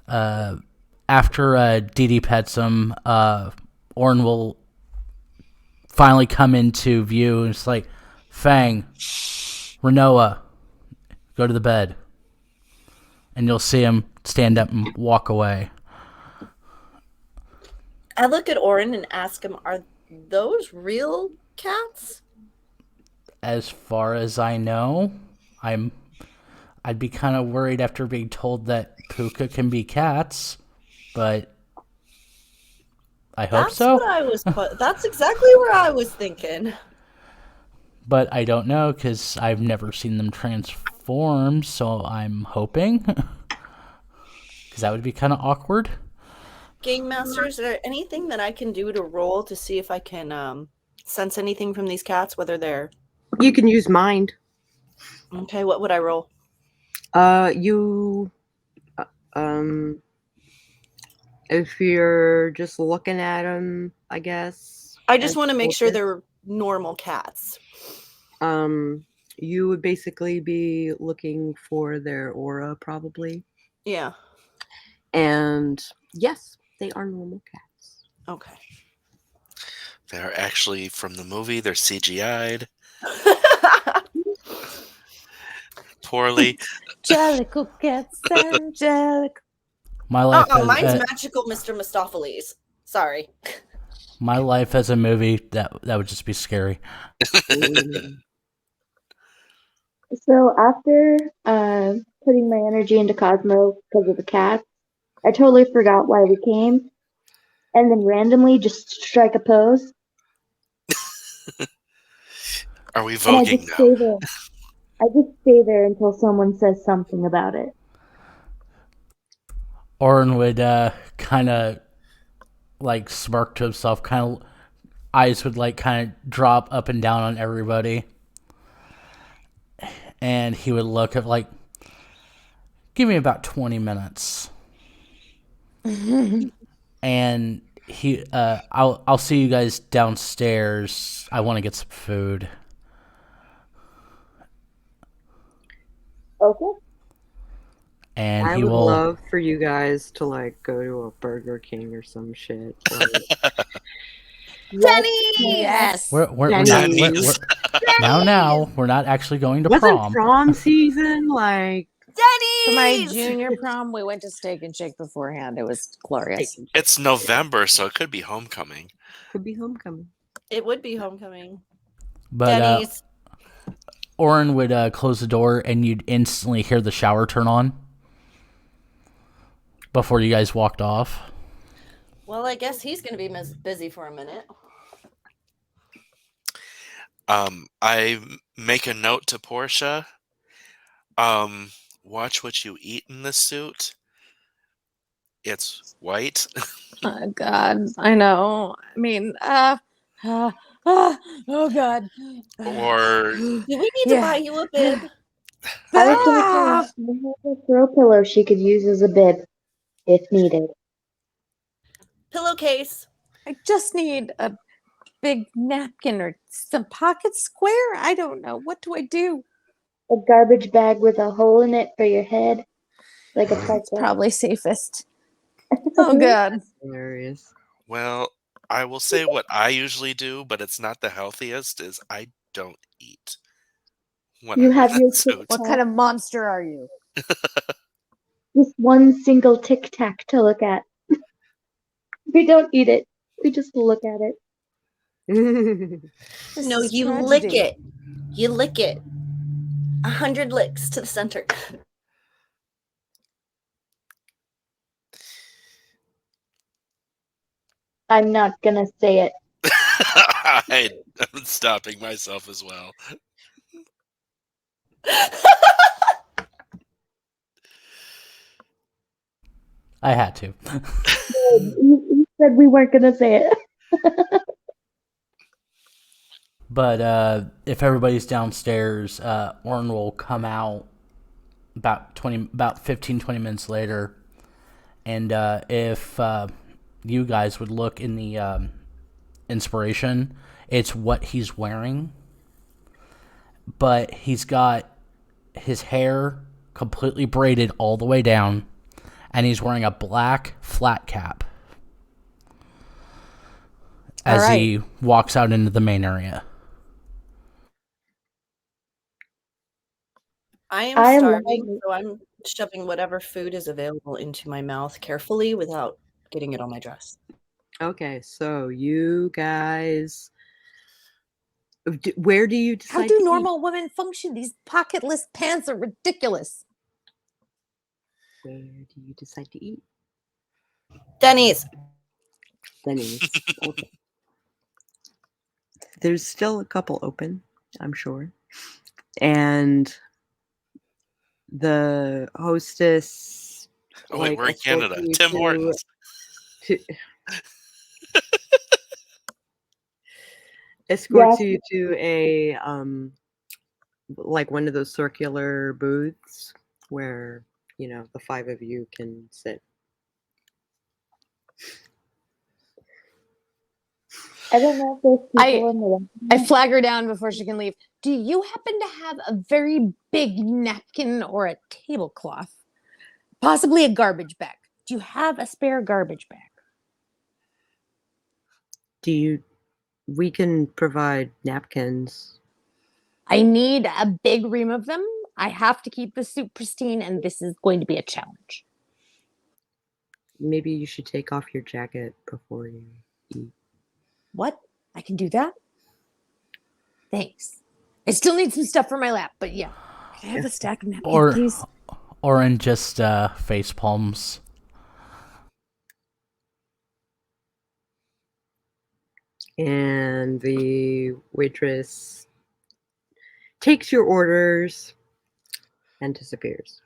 Speaker 5: After Dee Dee pets him, Auron will finally come into view, and it's like, Fang, Renoa, go to the bed. And you'll see him stand up and walk away.
Speaker 2: I look at Auron and ask him, are those real cats?
Speaker 5: As far as I know, I'd be kind of worried after being told that puka can be cats. but I hope
Speaker 2: That's
Speaker 5: so.
Speaker 2: what I was that's exactly where I was thinking.
Speaker 5: But I don't know because I've never seen them transform, so I'm hoping. Because that would be kind of awkward.
Speaker 2: Game Master, is there anything that I can do to roll to see if I can sense anything from these cats, whether they're...
Speaker 1: You can use mind.
Speaker 2: Okay, what would I roll?
Speaker 1: If you're just looking at them, I guess.
Speaker 2: I just want to make sure they're normal cats.
Speaker 1: You would basically be looking for their aura, probably.
Speaker 2: Yeah.
Speaker 1: And yes, they are normal cats.
Speaker 2: Okay.
Speaker 3: They're actually from the movie. They're CGI'd. Poorly.
Speaker 8: Angelical cats, angelic.
Speaker 5: My life.
Speaker 2: Mine's magical, Mr. Mistopheles. Sorry.
Speaker 5: My life as a movie, that would just be scary.
Speaker 6: So after putting my energy into Cosmo because of the cat, I totally forgot why we came, and then randomly just strike a pose.
Speaker 3: Are we
Speaker 6: And I
Speaker 3: voguing
Speaker 6: just
Speaker 3: now?
Speaker 6: stay there. I just stay there until someone says something about it.
Speaker 5: Auron would kind of like smirk to himself, kind of eyes would like kind of drop up and down on everybody. And he would look at like, give me about 20 minutes. And I'll see you guys downstairs. I want to get some food.
Speaker 6: Okay.
Speaker 5: And
Speaker 1: I
Speaker 5: he
Speaker 1: would
Speaker 5: will
Speaker 1: love for you guys to like go to a Burger King or some shit.
Speaker 2: Denny's!
Speaker 8: Yes.
Speaker 5: we're
Speaker 3: Denny's.
Speaker 5: now we're not actually going to
Speaker 1: Wasn't
Speaker 5: prom.
Speaker 1: prom season like
Speaker 2: Denny's!
Speaker 8: For my junior prom, we went to Steak and Shake beforehand. It was glorious.
Speaker 3: It's November, so it could be homecoming.
Speaker 1: could be homecoming?
Speaker 2: It would be homecoming.
Speaker 5: But
Speaker 2: Denny's.
Speaker 5: Auron would close the door, and you'd instantly hear the shower turn on before you guys walked off.
Speaker 2: Well, I guess he's going to be busy for a minute.
Speaker 3: I make a note to Portia. Watch what you eat in this suit. It's white.
Speaker 8: Oh God, I know. I mean, oh God.
Speaker 3: Or
Speaker 2: Do we need to buy you a bib?
Speaker 6: I was gonna say, we have a throw pillow she could use as a bib if needed.
Speaker 2: Pillowcase.
Speaker 8: I just need a big napkin or some pocket square. I don't know. What do I do?
Speaker 6: A garbage bag with a hole in it for your head, like a
Speaker 8: It's
Speaker 6: parka.
Speaker 8: probably safest. Oh God.
Speaker 1: Hilarious.
Speaker 3: well, I will say what I usually do, but it's not the healthiest, is I don't eat. When
Speaker 6: You
Speaker 3: I'm in
Speaker 6: have
Speaker 3: that
Speaker 6: your
Speaker 3: suit.
Speaker 8: What kind of monster are you?
Speaker 6: Just one single Tic Tac to look at. We don't eat it. We just look at it.
Speaker 8: This
Speaker 2: No,
Speaker 8: is
Speaker 2: you
Speaker 8: tragedy.
Speaker 2: lick it. You lick it. 100 licks to the center.
Speaker 6: I'm not gonna say it.
Speaker 3: I'm stopping myself as well.
Speaker 5: I had to.
Speaker 6: You said we weren't gonna say it.
Speaker 5: But if everybody's downstairs, Auron will come out about 15, 20 minutes later. And if you guys would look in the inspiration, it's what he's wearing. But he's got his hair completely braided all the way down, and he's wearing a black flat cap as he walks out into the main area.
Speaker 2: I am
Speaker 6: I'm
Speaker 2: starving,
Speaker 6: lovely.
Speaker 2: so I'm shoving whatever food is available into my mouth carefully without getting it on my dress.
Speaker 1: Okay, so you guys, where do you decide?
Speaker 8: How
Speaker 1: to
Speaker 8: do
Speaker 1: eat?
Speaker 8: normal women function? These pocketless pants are ridiculous.
Speaker 1: Where do you decide to eat?
Speaker 2: Denny's.
Speaker 1: Denny's. Okay. There's still a couple open, I'm sure. And the hostess.
Speaker 3: Oh, wait, we're in
Speaker 1: escorts
Speaker 3: Canada.
Speaker 1: you
Speaker 3: Tim Hortons.
Speaker 1: Escorts you to a like one of those circular booths where the five of you can sit.
Speaker 6: I don't know if there's people in the
Speaker 8: I flag her down before she can leave. Do you happen to have a very big napkin or a tablecloth? Possibly a garbage bag. Do you have a spare garbage bag?
Speaker 1: We can provide napkins.
Speaker 8: I need a big ream of them. I have to keep the soup pristine, and this is going to be a challenge.
Speaker 1: Maybe you should take off your jacket before you eat.
Speaker 8: What? I can do that? Thanks. I still need some stuff for my lap, but yeah. Can I have a stack of napkins, please?
Speaker 5: Or in just face palms.
Speaker 1: And the waitress takes your orders and disappears.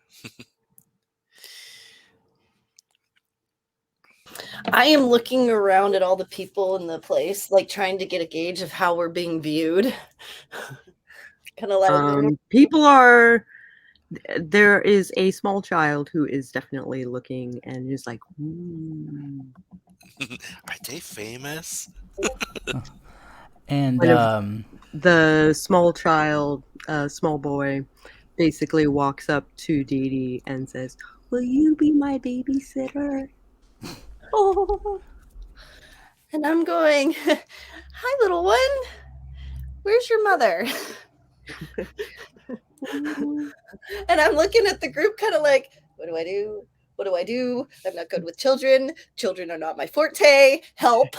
Speaker 2: I am looking around at all the people in the place, like trying to get a gauge of how we're being viewed. Kind of like
Speaker 1: people are. There is a small child who is definitely looking and is like, "Ooh."
Speaker 3: Are they famous?
Speaker 5: And
Speaker 1: the small child, small boy, basically walks up to Dee Dee and says, "Will you be my babysitter?"
Speaker 2: Oh. And I'm going, "Hi, little one. Where's your mother?" And I'm looking at the group kind of like, what do I do? What do I do? I'm not good with children. Children are not my forte. Help.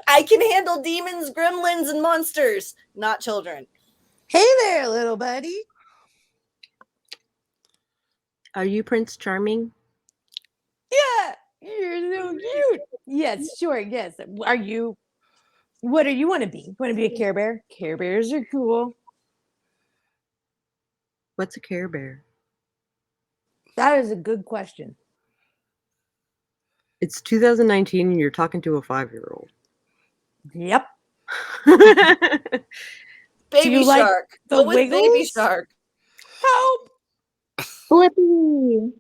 Speaker 2: I can handle demons, gremlins, and monsters, not children.
Speaker 8: Hey there, little buddy.
Speaker 1: Are you Prince Charming?
Speaker 8: Yeah, you're so cute. Yes, sure, yes. Are you? What do you want to be? Want to be a Care Bear? Care Bears are cool.
Speaker 1: What's a Care Bear?
Speaker 8: That is a good question.
Speaker 1: It's 2019 and you're talking to a 5-year-old.
Speaker 8: Yep.
Speaker 2: Baby shark.
Speaker 8: The
Speaker 2: Go with
Speaker 8: Wiggles?
Speaker 2: baby shark.
Speaker 8: Help!
Speaker 6: Flippy.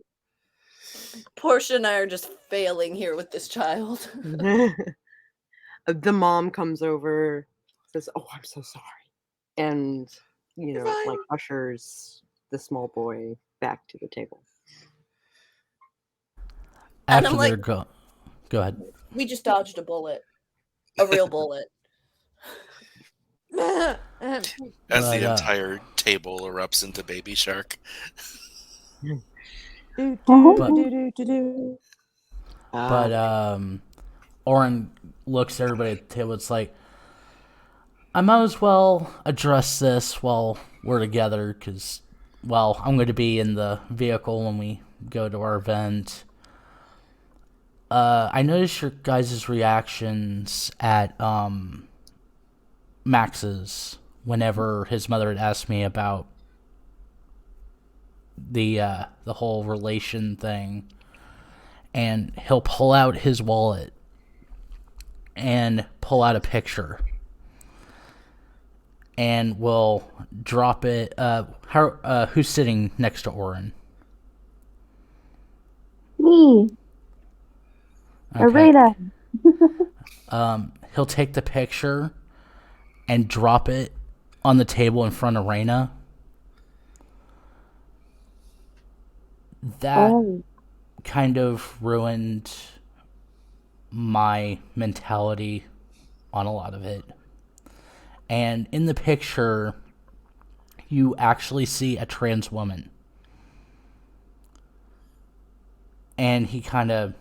Speaker 2: Portia and I are just failing here with this child.
Speaker 1: The mom comes over, says, "Oh, I'm so sorry," and like ushers the small boy back to the table.
Speaker 2: And
Speaker 5: after
Speaker 2: I'm
Speaker 5: they're
Speaker 2: like,
Speaker 5: go ahead.
Speaker 2: We just dodged a bullet. A real bullet.
Speaker 3: As the entire table erupts into Baby Shark.
Speaker 5: But Auron looks at everybody at the table. It's like, I might as well address this while we're together because, well, I'm going to be in the vehicle when we go to our event. I noticed your guys' reactions at Max's whenever his mother had asked me about the whole relation thing. And he'll pull out his wallet and pull out a picture. And we'll drop it. Who's sitting next to Auron?
Speaker 6: Me.
Speaker 5: Okay.
Speaker 6: Raena.
Speaker 5: He'll take the picture and drop it on the table in front of Raena. That kind of ruined my mentality on a lot of it. And in the picture, you actually see a trans woman. And he kind of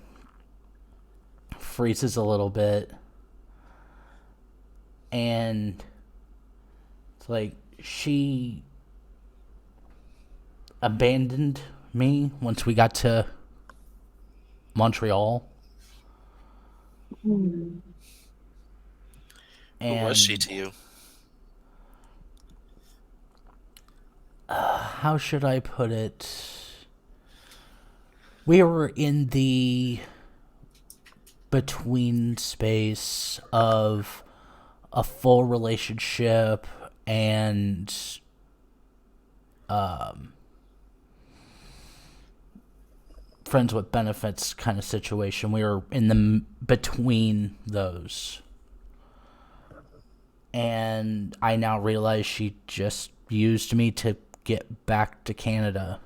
Speaker 5: freezes a little bit. And it's like, she abandoned me once we got to Montreal.
Speaker 6: Hmm.
Speaker 3: Who was she to you?
Speaker 5: How should I put it? We were in the between space of a full relationship and friends with benefits kind of situation. We were in the between those. And I now realize she just used me to get back to Canada.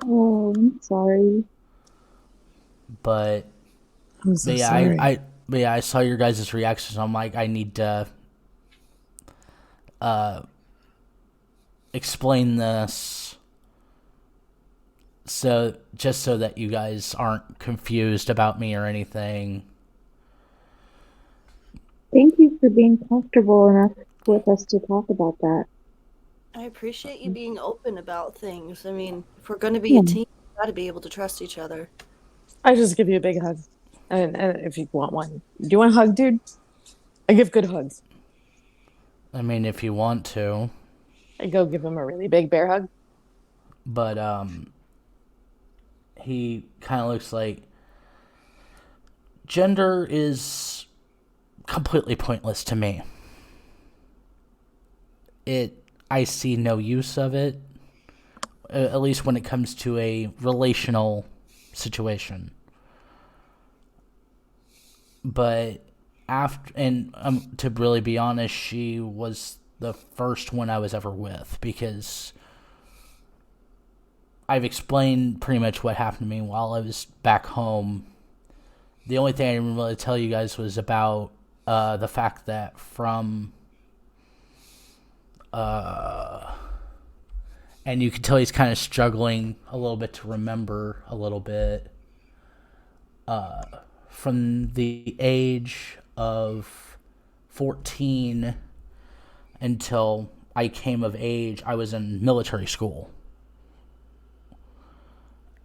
Speaker 6: Oh, I'm sorry.
Speaker 5: But,
Speaker 8: I'm so
Speaker 5: but yeah,
Speaker 8: sorry.
Speaker 5: I saw your guys' reactions. I'm like, I need to explain this so that you guys aren't confused about me or anything.
Speaker 6: Thank you for being comfortable enough with us to talk about that.
Speaker 2: I appreciate you being open about things. I mean, if we're going to be a team, we got to be able to trust each other.
Speaker 8: I just give you a big hug, and if you want one, do you want a hug, dude? I give good hugs.
Speaker 5: I mean, if you want to.
Speaker 8: I go give him a really big bear hug.
Speaker 5: But he kind of looks like gender is completely pointless to me. I see no use of it, at least when it comes to a relational situation. But to really be honest, she was the first one I was ever with, because I've explained pretty much what happened to me while I was back home. The only thing I didn't really tell you guys was about the fact that from and you can tell he's kind of struggling a little bit to remember a little bit. From the age of 14 until I came of age, I was in military school.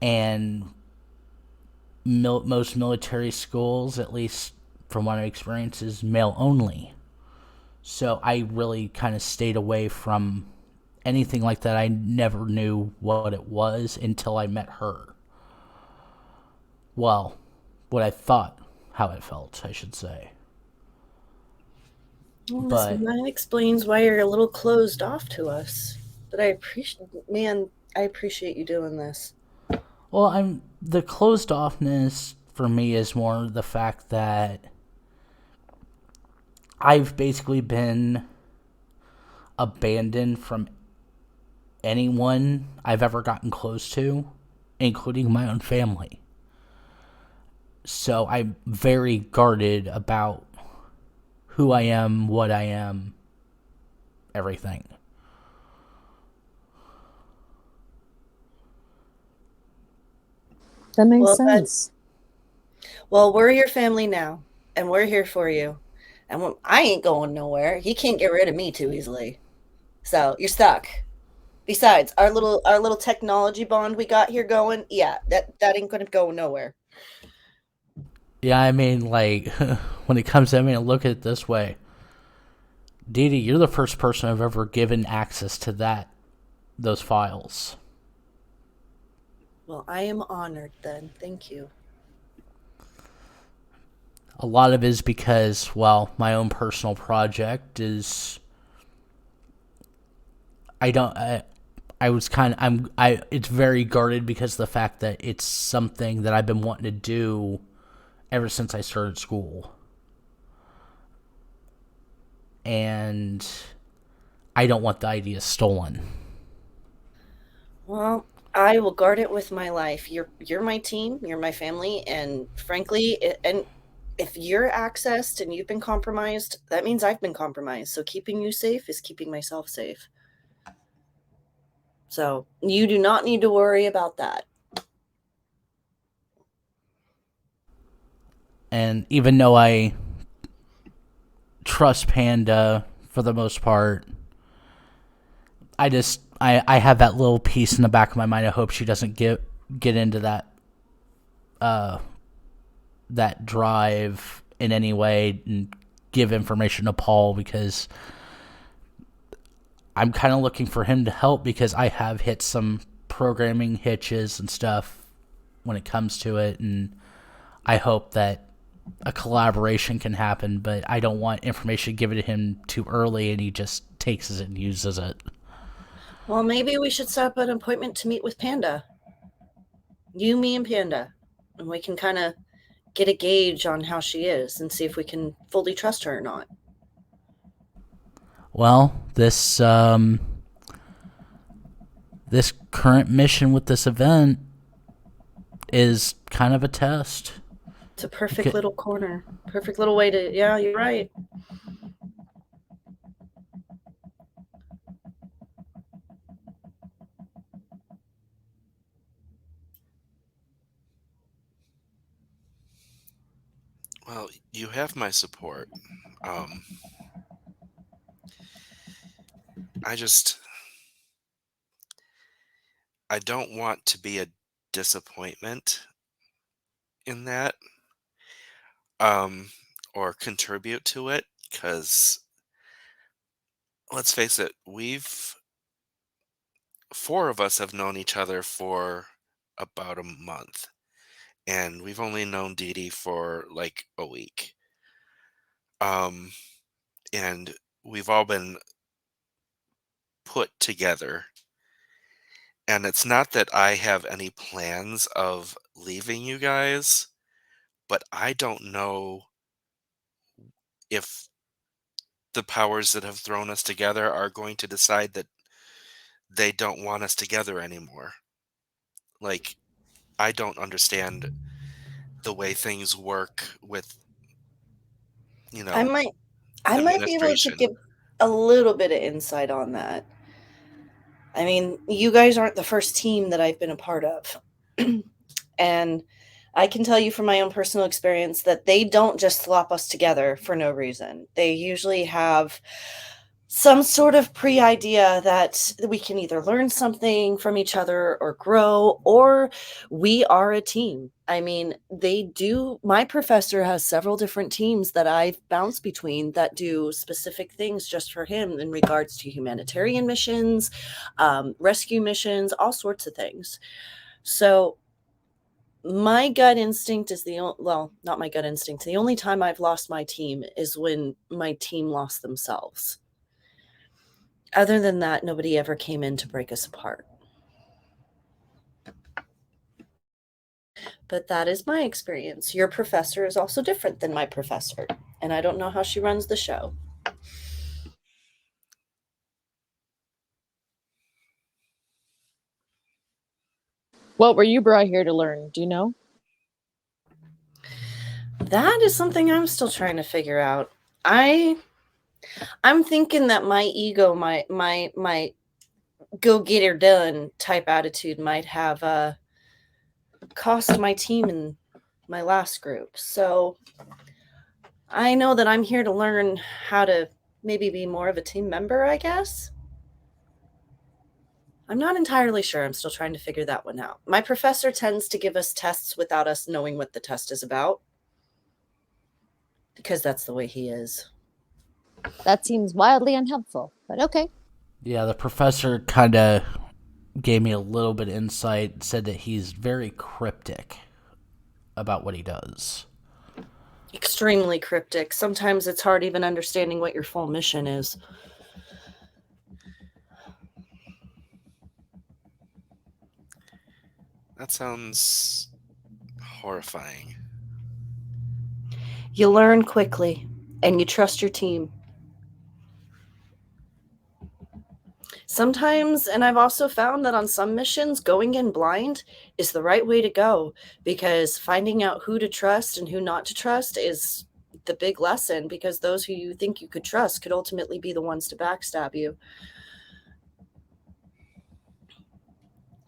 Speaker 5: And most military schools, at least from what I experienced, is male only. So I really kind of stayed away from anything like that. I never knew what it was until I met her. Well, what I thought, how it felt, I should say.
Speaker 2: Well,
Speaker 5: But
Speaker 2: that explains why you're a little closed off to us. But I appreciate you doing this.
Speaker 5: well, the closed offness for me is more the fact that I've basically been abandoned from anyone I've ever gotten close to, including my own family. So I'm very guarded about who I am, what I am, everything.
Speaker 8: That makes sense.
Speaker 2: Well, we're your family now, and we're here for you. And I ain't going nowhere. He can't get rid of me too easily. So you're stuck. Besides, our little technology bond we got here going, yeah, that ain't gonna go nowhere.
Speaker 5: Yeah, I mean, like, when it comes to, look at it this way. Dee Dee, you're the first person I've ever given access to those files.
Speaker 2: Well, I am honored then. Thank you.
Speaker 5: A lot of it is because, well, my own personal project is... it's very guarded because of the fact that it's something that I've been wanting to do ever since I started school. And I don't want the idea stolen.
Speaker 2: Well, I will guard it with my life. You're my team, you're my family, and frankly, if you're accessed and you've been compromised, that means I've been compromised. So keeping you safe is keeping myself safe. So you do not need to worry about that.
Speaker 5: And even though I trust Panda for the most part, I have that little piece in the back of my mind. I hope she doesn't get into that drive in any way and give information to Paul, because I'm kind of looking for him to help, because I have hit some programming hitches and stuff when it comes to it, and I hope that a collaboration can happen, but I don't want information given to him too early and he just takes it and uses it.
Speaker 2: Well, maybe we should set up an appointment to meet with Panda. You, me, and Panda. And we can kind of get a gauge on how she is and see if we can fully trust her or not.
Speaker 5: Well, this current mission with this event is kind of a test.
Speaker 2: It's a perfect little corner. Perfect little way to... Yeah, you're right.
Speaker 3: Well, you have my support. I don't want to be a disappointment in that, or contribute to it, because let's face it, four of us have known each other for about a month, and we've only known Dee Dee for like a week. And we've all been put together. And it's not that I have any plans of leaving you guys, but I don't know if the powers that have thrown us together are going to decide that they don't want us together anymore. Like, I don't understand the way things work with,
Speaker 2: I might be able to give a little bit of insight on that. I mean, you guys aren't the first team that I've been a part of. And I can tell you from my own personal experience that they don't just slop us together for no reason. They usually have some sort of pre-idea that we can either learn something from each other or grow, or we are a team. I mean, my professor has several different teams that I've bounced between that do specific things just for him in regards to humanitarian missions, rescue missions, all sorts of things. So my gut instinct is not my gut instinct. The only time I've lost my team is when my team lost themselves. Other than that, nobody ever came in to break us apart. But that is my experience. Your professor is also different than my professor, and I don't know how she runs the show.
Speaker 8: What were you brought here to learn? Do you know?
Speaker 2: That is something I'm still trying to figure out. I'm thinking that my ego, my go get her done type attitude might have cost my team in my last group. So I know that I'm here to learn how to maybe be more of a team member, I guess. I'm not entirely sure. I'm still trying to figure that one out. My professor tends to give us tests without us knowing what the test is about, because that's the way he is.
Speaker 8: That seems wildly unhelpful, but okay.
Speaker 5: Yeah, the professor kind of gave me a little bit of insight, said that he's very cryptic about what he does.
Speaker 2: Extremely cryptic. Sometimes it's hard even understanding what your full mission is.
Speaker 3: That sounds horrifying.
Speaker 2: You learn quickly, and you trust your team. Sometimes, and I've also found that on some missions, going in blind is the right way to go, because finding out who to trust and who not to trust is the big lesson, because those who you think you could trust could ultimately be the ones to backstab you.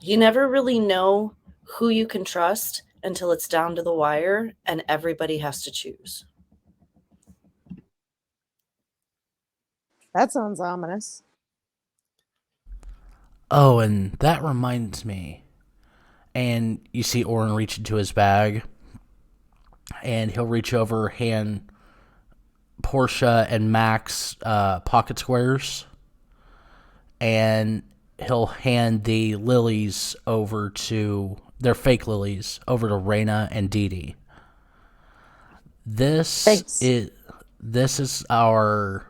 Speaker 2: You never really know who you can trust until it's down to the wire and everybody has to choose.
Speaker 8: That sounds ominous.
Speaker 5: Oh, and that reminds me. and you see Auron reach into his bag, and he'll reach over, hand Portia and Max pocket squares, and he'll hand the lilies over to their fake lilies over to Raena and Dee Dee. This is our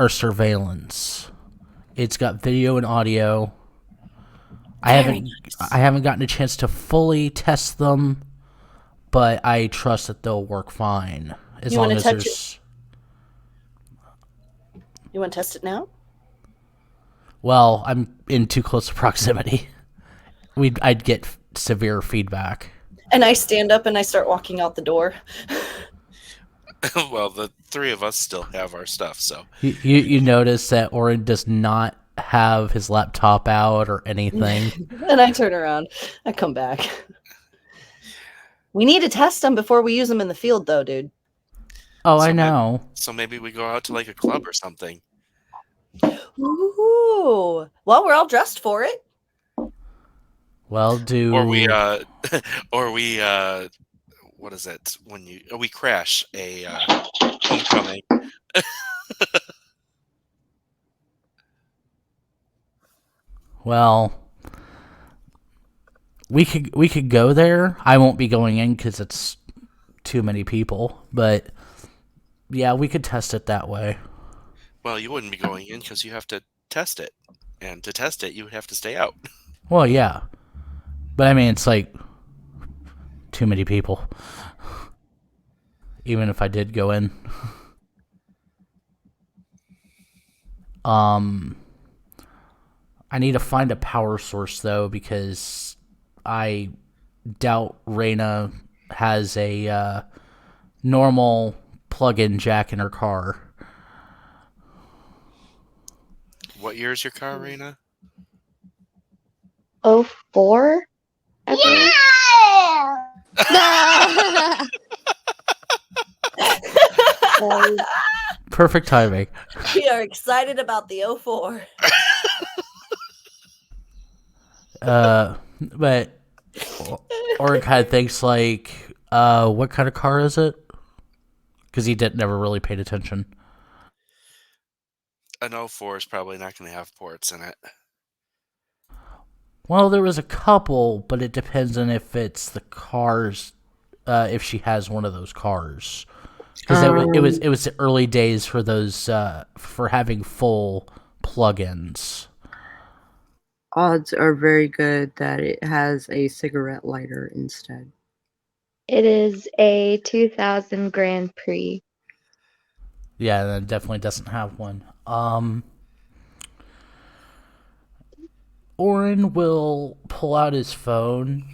Speaker 5: surveillance. It's got video and audio. I haven't gotten a chance to fully test them, but I trust that they'll work fine as long as there's.
Speaker 2: You want to test it now?
Speaker 5: Well, I'm in too close proximity. I'd get severe feedback.
Speaker 2: And I stand up and I start walking out the door.
Speaker 3: Well, the three of us still have our stuff, so
Speaker 5: you notice that Auron does not have his laptop out or anything.
Speaker 2: And I turn around. I come back. We need to test them before we use them in the field, though, dude.
Speaker 5: Oh, I know.
Speaker 3: So maybe we go out to like a club or something.
Speaker 2: Ooh. Well, we're all dressed for it.
Speaker 5: Well,
Speaker 3: or we what is it when we crash a homecoming?
Speaker 5: Well, we could go there. I won't be going in because it's too many people. But yeah, we could test it that way.
Speaker 3: Well, you wouldn't be going in because you have to test it, and to test it, you would have to stay out.
Speaker 5: Well, yeah, but I mean, it's like too many people. Even if I did go in. I need to find a power source, though, because I doubt Raena has a normal plug-in jack in her car.
Speaker 3: What year is your car, Raena?
Speaker 6: 04?
Speaker 8: Yeah!
Speaker 5: Perfect timing.
Speaker 2: We are excited about the 04.
Speaker 5: But Auron kind of thinks like, what kind of car is it? Because he never really paid attention.
Speaker 3: An 04 is probably not going to have ports in it.
Speaker 5: Well, there was a couple, but it depends on if it's the cars, if she has one of those cars. Because it was the early days for those for having full plugins.
Speaker 1: Odds are very good that it has a cigarette lighter instead.
Speaker 6: It is a 2000 Grand Prix.
Speaker 5: Yeah, that definitely doesn't have one. Auron will pull out his phone,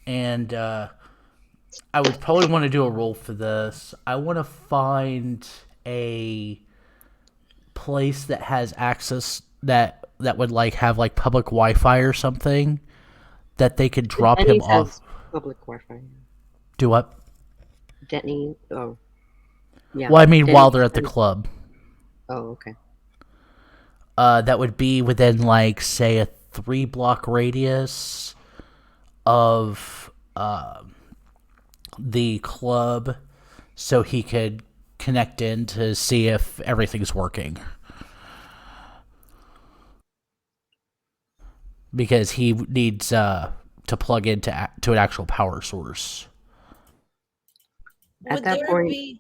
Speaker 5: and I would probably want to do a roll for this. I want to find a place that has access that would like have like public Wi-Fi or something that they could drop him
Speaker 1: Denny's
Speaker 5: off.
Speaker 1: has public Wi-Fi.
Speaker 5: Do what?
Speaker 1: Denny. Oh, yeah.
Speaker 5: Well, I mean,
Speaker 1: Denny,
Speaker 5: while they're at the club.
Speaker 1: Oh, okay.
Speaker 5: That would be within like say a 3-block radius of the club, so he could connect in to see if everything's working. Because he needs to plug into an actual power source.
Speaker 1: At that point,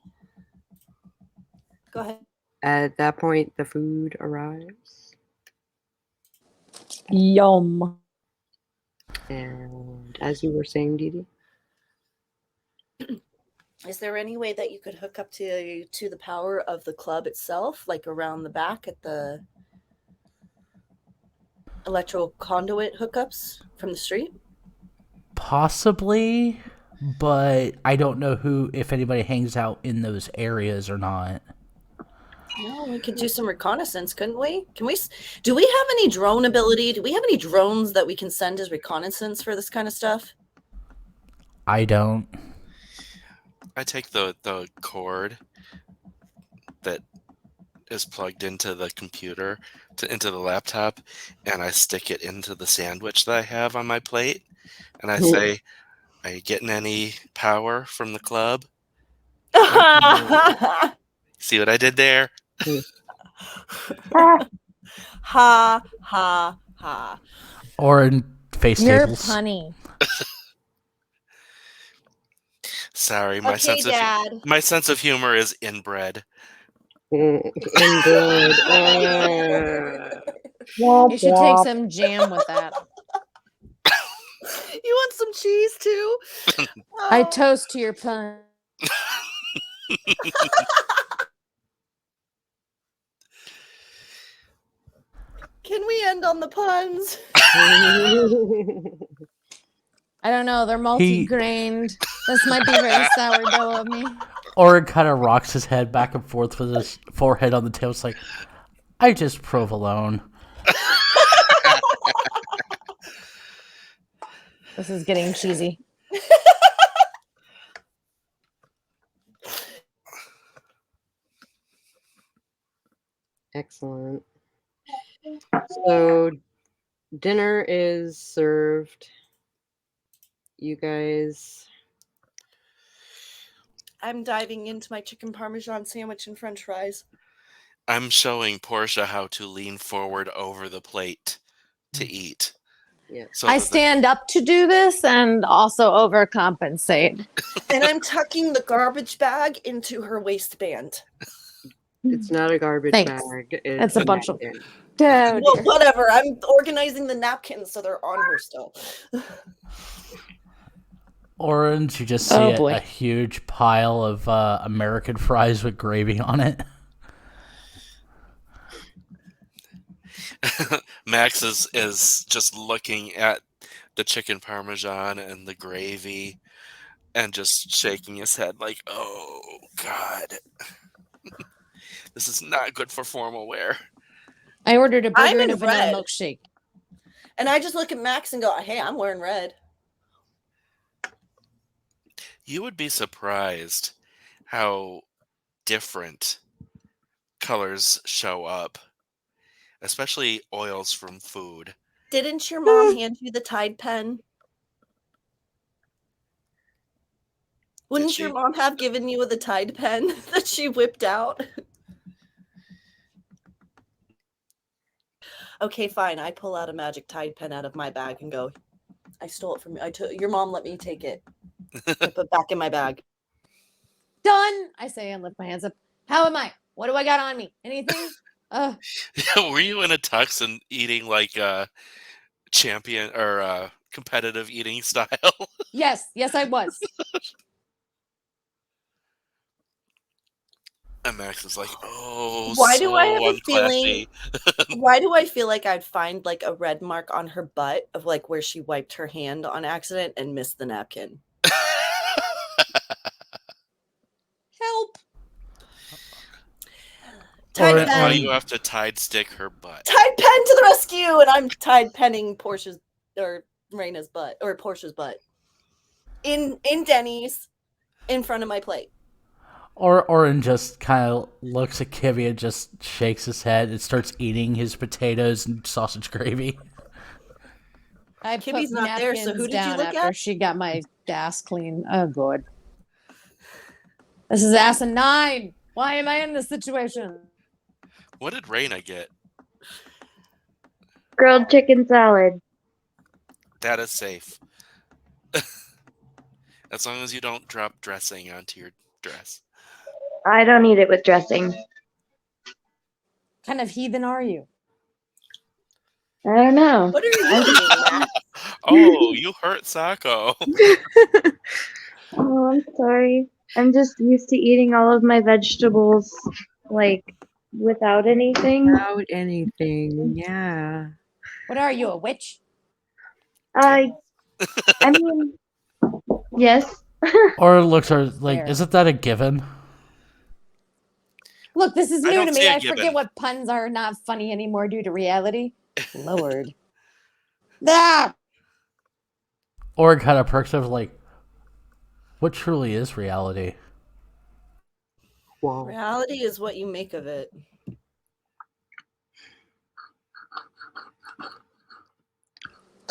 Speaker 2: Go ahead.
Speaker 1: At that point, the food arrives.
Speaker 7: Yum.
Speaker 1: And as you were saying, Dee Dee?
Speaker 2: Is there any way that you could hook up to the power of the club itself, like around the back at the electrical conduit hookups from the street?
Speaker 5: Possibly, but I don't know if anybody hangs out in those areas or not.
Speaker 2: No, we could do some reconnaissance, couldn't we? Do we have any drone ability? Do we have any drones that we can send as reconnaissance for this kind of stuff?
Speaker 5: I don't.
Speaker 3: I take the cord that is plugged into the computer, into the laptop, and I stick it into the sandwich that I have on my plate, and I say, "Are you getting any power from the club?" See what I did there?
Speaker 2: Ha ha ha.
Speaker 5: Or in face
Speaker 8: You're
Speaker 5: tables.
Speaker 8: punny.
Speaker 3: Sorry, my
Speaker 2: Okay, Dad.
Speaker 3: sense of humor is inbred.
Speaker 1: Indeed.
Speaker 8: You should take some jam with that.
Speaker 2: You want some cheese too?
Speaker 8: I toast to your pun.
Speaker 2: Can we end on the puns?
Speaker 8: I don't know. They're multi-grained. This might be very sourdough of me.
Speaker 5: Auron kind of rocks his head back and forth with his forehead on the table. It's like, I just provolone.
Speaker 8: This is getting cheesy.
Speaker 1: Excellent. So dinner is served. You guys.
Speaker 2: I'm diving into my chicken parmesan sandwich and french fries.
Speaker 3: I'm showing Portia how to lean forward over the plate to eat.
Speaker 1: Yeah.
Speaker 3: So
Speaker 8: I stand up to do this and also overcompensate.
Speaker 2: And I'm tucking the garbage bag into her waistband.
Speaker 1: It's not a garbage
Speaker 8: Thanks.
Speaker 1: bag.
Speaker 8: It's a bunch of-
Speaker 1: napkin.
Speaker 8: Dude.
Speaker 2: Well, whatever. I'm organizing the napkins so they're on her still.
Speaker 5: Orange, you just see a huge pile of American fries with gravy on it.
Speaker 3: Max is just looking at the chicken parmesan and the gravy and just shaking his head like, oh, God. This is not good for formal wear.
Speaker 8: I ordered a
Speaker 2: I'm
Speaker 8: burger and
Speaker 2: in
Speaker 8: a vanilla
Speaker 2: red.
Speaker 8: milkshake.
Speaker 2: And I just look at Max and go, hey, I'm wearing red.
Speaker 3: You would be surprised how different colors show up, especially oils from food.
Speaker 2: Didn't your mom hand you the Tide pen? Wouldn't your mom have given you the Tide pen that she whipped out? Okay, fine. I pull out a magic Tide pen out of my bag and go, I stole it from you. Your mom let me take it. I put it back in my bag.
Speaker 8: Done, I say and lift my hands up. How am I? What do I got on me? Anything?
Speaker 3: Were you in a tux and eating like a champion or competitive eating style?
Speaker 8: Yes, I was.
Speaker 3: And Max is like, oh,
Speaker 2: Why
Speaker 3: so
Speaker 2: do I have a
Speaker 3: unclassy.
Speaker 2: Why do I feel like I'd find like a red mark on her butt of like where she wiped her hand on accident and missed the napkin?
Speaker 8: Help.
Speaker 2: Tide pen.
Speaker 3: Why you have to Tide stick her butt?
Speaker 2: Tide pen to the rescue, and I'm Tide penning Portia's or Raina's butt or Portia's butt in Denny's in front of my plate.
Speaker 5: Auron just kind of looks at Kibby and just shakes his head and starts eating his potatoes and sausage gravy.
Speaker 8: I
Speaker 2: Kibby's
Speaker 8: put
Speaker 2: not there, so who did you
Speaker 8: down
Speaker 2: look
Speaker 8: after
Speaker 2: at?
Speaker 8: she got my ass clean. Oh, good. This is asinine. Why am I in this situation?
Speaker 3: What did Raena get?
Speaker 6: Grilled chicken salad.
Speaker 3: That is safe. As long as you don't drop dressing onto your dress.
Speaker 6: I don't eat it with dressing.
Speaker 8: What kind of heathen are you?
Speaker 6: I don't know.
Speaker 2: What are you eating, Matt?
Speaker 3: Oh, you hurt Sako.
Speaker 6: Oh, I'm sorry. I'm just used to eating all of my vegetables, like, without anything.
Speaker 1: Without anything, yeah.
Speaker 8: What are you, a witch?
Speaker 6: I mean, yes.
Speaker 5: Auron looks at her like,
Speaker 8: Fair.
Speaker 5: isn't that a given?
Speaker 8: Look, this is
Speaker 3: I
Speaker 8: new
Speaker 3: don't
Speaker 8: to
Speaker 3: see
Speaker 8: me.
Speaker 3: a
Speaker 8: I
Speaker 3: given.
Speaker 8: forget what puns are not funny anymore due to reality. Lord. Ah!
Speaker 5: Auron kind of perks up like, what truly is reality?
Speaker 1: Wow.
Speaker 2: Reality is what you make of it.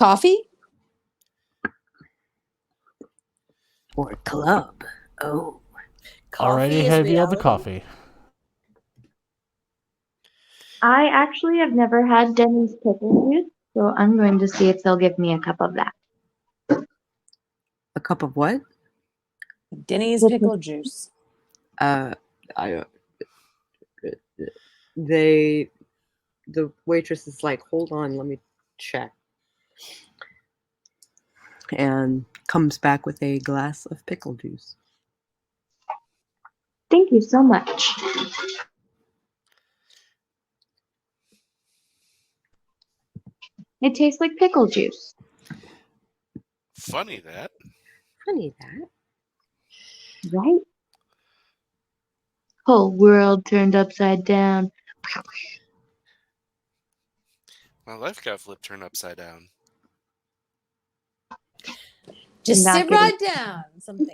Speaker 8: Coffee?
Speaker 1: Or club. Oh.
Speaker 5: Alrighty,
Speaker 2: is
Speaker 5: have you had the
Speaker 2: reality.
Speaker 5: coffee?
Speaker 6: I actually have never had Denny's pickle juice, so I'm going to see if they'll give me a cup of that.
Speaker 1: A cup of what?
Speaker 8: Denny's pickle juice.
Speaker 1: I the waitress is like, hold on, let me check. And comes back with a glass of pickle juice.
Speaker 6: Thank you so much. It tastes like pickle juice.
Speaker 3: Funny that.
Speaker 1: Funny that.
Speaker 6: Right? Whole world turned upside down.
Speaker 3: My life got flipped turned upside down.
Speaker 8: Just
Speaker 6: Not
Speaker 8: sit
Speaker 6: kidding.
Speaker 8: right down. Something.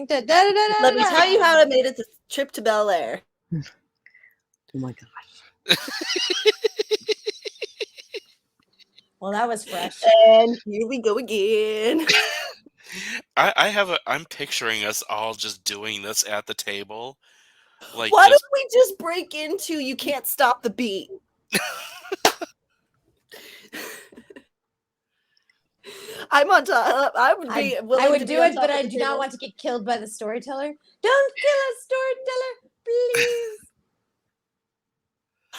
Speaker 8: Da, da, da, da,
Speaker 2: Let me
Speaker 8: da.
Speaker 2: tell you how I made it the trip to Bel Air.
Speaker 1: Oh my gosh.
Speaker 8: Well, that was fresh.
Speaker 2: And here we go again.
Speaker 3: I'm picturing us all just doing this at the table. Like,
Speaker 2: Why
Speaker 3: just,
Speaker 2: don't we just break into You Can't Stop the Beat? I'm on top. I would be willing
Speaker 8: I would
Speaker 2: to
Speaker 8: do
Speaker 2: be on
Speaker 8: it,
Speaker 2: top
Speaker 8: but
Speaker 2: of
Speaker 8: I
Speaker 2: the
Speaker 8: do not
Speaker 2: table.
Speaker 8: want to get killed by the storyteller. Don't kill us, storyteller, please.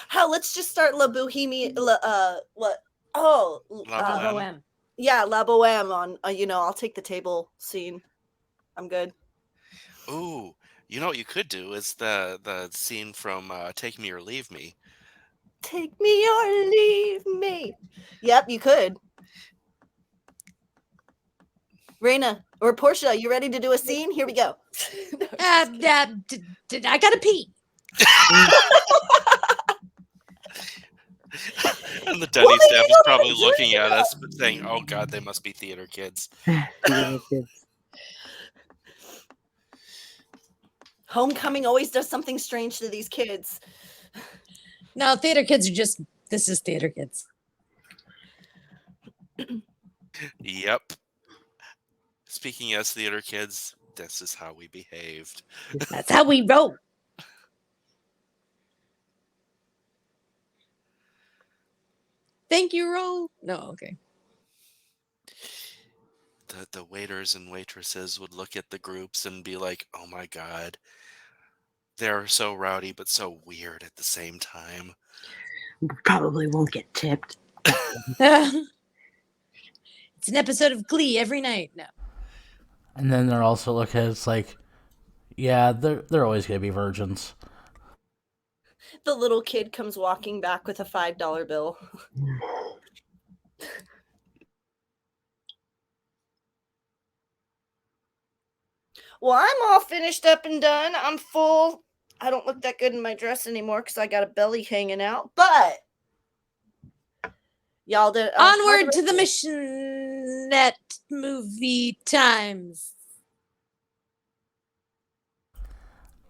Speaker 2: How? Let's just start La Bohemie. What? Oh,
Speaker 3: La Boheme.
Speaker 8: Bohem.
Speaker 2: yeah, La Boheme on. I'll take the table scene. I'm good.
Speaker 3: Ooh, you know what you could do is the scene from Take Me or Leave Me.
Speaker 2: Take me or leave me. Yep, you could. Raena or Portia, you ready to do a scene? Here we go.
Speaker 8: I gotta pee.
Speaker 3: And the Denny
Speaker 2: Well,
Speaker 3: staff
Speaker 2: you
Speaker 3: is
Speaker 2: don't
Speaker 3: probably
Speaker 2: even
Speaker 3: looking
Speaker 2: drink
Speaker 3: at us
Speaker 2: enough.
Speaker 3: but saying, "Oh God, they must be theater kids."
Speaker 1: Theater kids.
Speaker 2: Homecoming always does something strange to these kids.
Speaker 8: No, theater kids are just. This is theater kids.
Speaker 3: Yep. Speaking as theater kids, this is how we behaved.
Speaker 8: That's how we roll. Thank you, roll. No, okay.
Speaker 3: The waiters and waitresses would look at the groups and be like, "Oh my God, they're so rowdy but so weird at the same time."
Speaker 1: Probably won't get tipped.
Speaker 8: It's an episode of Glee every night. No.
Speaker 5: And then they're also looking at it's like, yeah, they're always gonna be virgins.
Speaker 2: The little kid comes walking back with a $5 bill. Well, I'm all finished up and done. I'm full. I don't look that good in my dress anymore because I got a belly hanging out. But y'all did
Speaker 8: Onward to the mission at movie times.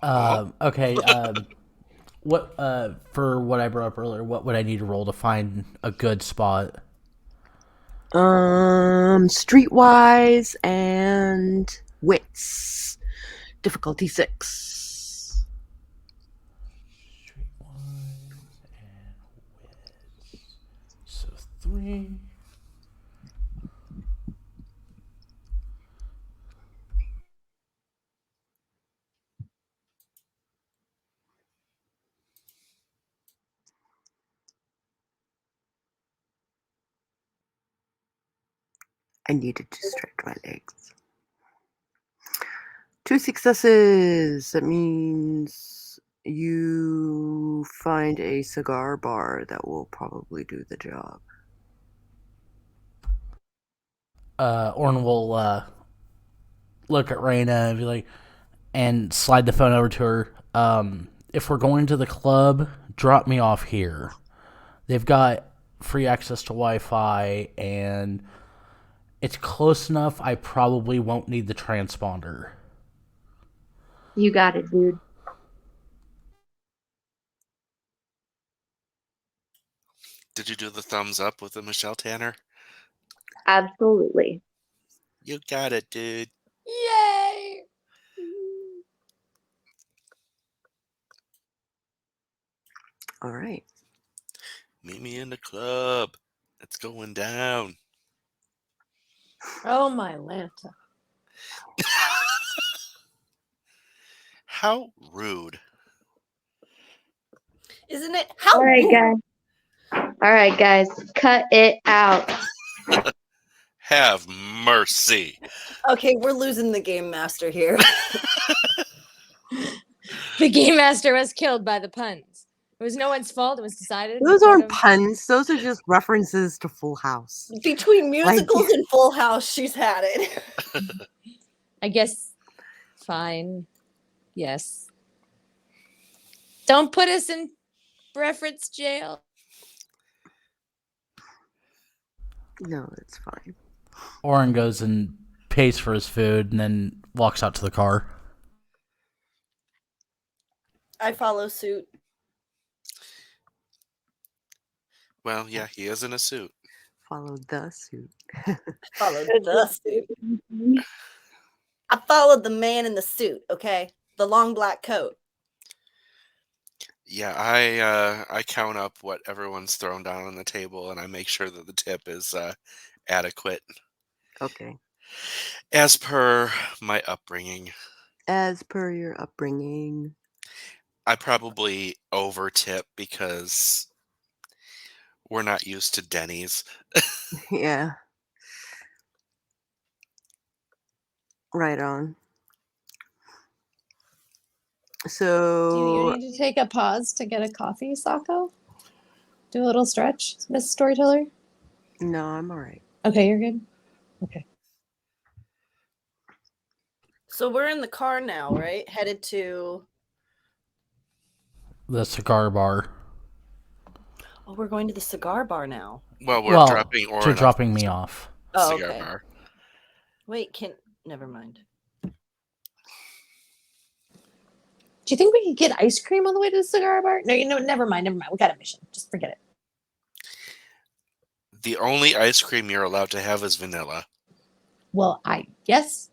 Speaker 5: Okay. What for what I brought up earlier? What would I need to roll to find a good spot?
Speaker 1: Streetwise and wits. Difficulty 6.
Speaker 5: Streetwise and wits. So 3.
Speaker 1: I needed to stretch my legs. 2 successes. That means you find a cigar bar that will probably do the job.
Speaker 5: Auron will look at Raena and be like, and slide the phone over to her. If we're going to the club, drop me off here. They've got free access to Wi-Fi, and it's close enough. I probably won't need the transponder.
Speaker 6: You got it, dude.
Speaker 3: Did you do the thumbs up with the Michelle Tanner?
Speaker 6: Absolutely.
Speaker 3: You got it, dude.
Speaker 8: Yay!
Speaker 1: All right.
Speaker 3: Meet me in the club. It's going down.
Speaker 8: Oh my Lanta.
Speaker 3: How rude.
Speaker 2: Isn't it? How
Speaker 6: All right,
Speaker 2: rude.
Speaker 6: guys. All right, guys. Cut it out.
Speaker 3: Have mercy.
Speaker 2: Okay, we're losing the game master here.
Speaker 8: The game master was killed by the puns. It was no one's fault. It was decided.
Speaker 1: Those
Speaker 8: because
Speaker 1: aren't
Speaker 8: of-
Speaker 1: puns. Those are just references to Full House.
Speaker 2: Between musicals and Full House, she's had it.
Speaker 8: I guess. Fine. Yes. Don't put us in reference jail.
Speaker 1: No, it's fine.
Speaker 5: Auron goes and pays for his food and then walks out to the car.
Speaker 2: I follow suit.
Speaker 3: Well, yeah, he is in a suit.
Speaker 1: Follow the suit.
Speaker 2: Followed the suit. I followed the man in the suit, okay? The long black coat.
Speaker 3: Yeah, I count up what everyone's thrown down on the table, and I make sure that the tip is adequate
Speaker 1: Okay.
Speaker 3: as per my upbringing.
Speaker 1: As per your upbringing.
Speaker 3: I probably over tip because we're not used to Denny's.
Speaker 1: Yeah. Right on.
Speaker 8: Do
Speaker 1: So
Speaker 8: you need to take a pause to get a coffee, Sako? Do a little stretch, Miss Storyteller?
Speaker 1: no, I'm all right.
Speaker 8: Okay, you're good. Okay.
Speaker 2: So we're in the car now, right? Headed to...
Speaker 5: The cigar bar.
Speaker 2: Oh, we're going to the cigar bar now.
Speaker 3: Well, we're dropping Auron
Speaker 5: You're
Speaker 3: off
Speaker 5: dropping
Speaker 3: the
Speaker 5: me off.
Speaker 2: Oh,
Speaker 3: cigar
Speaker 2: okay.
Speaker 3: bar.
Speaker 2: Wait, never mind.
Speaker 8: Do you think we could get ice cream on the way to the cigar bar? No, never mind. We got a mission. Just forget it.
Speaker 3: The only ice cream you're allowed to have is vanilla.
Speaker 8: Well, yes.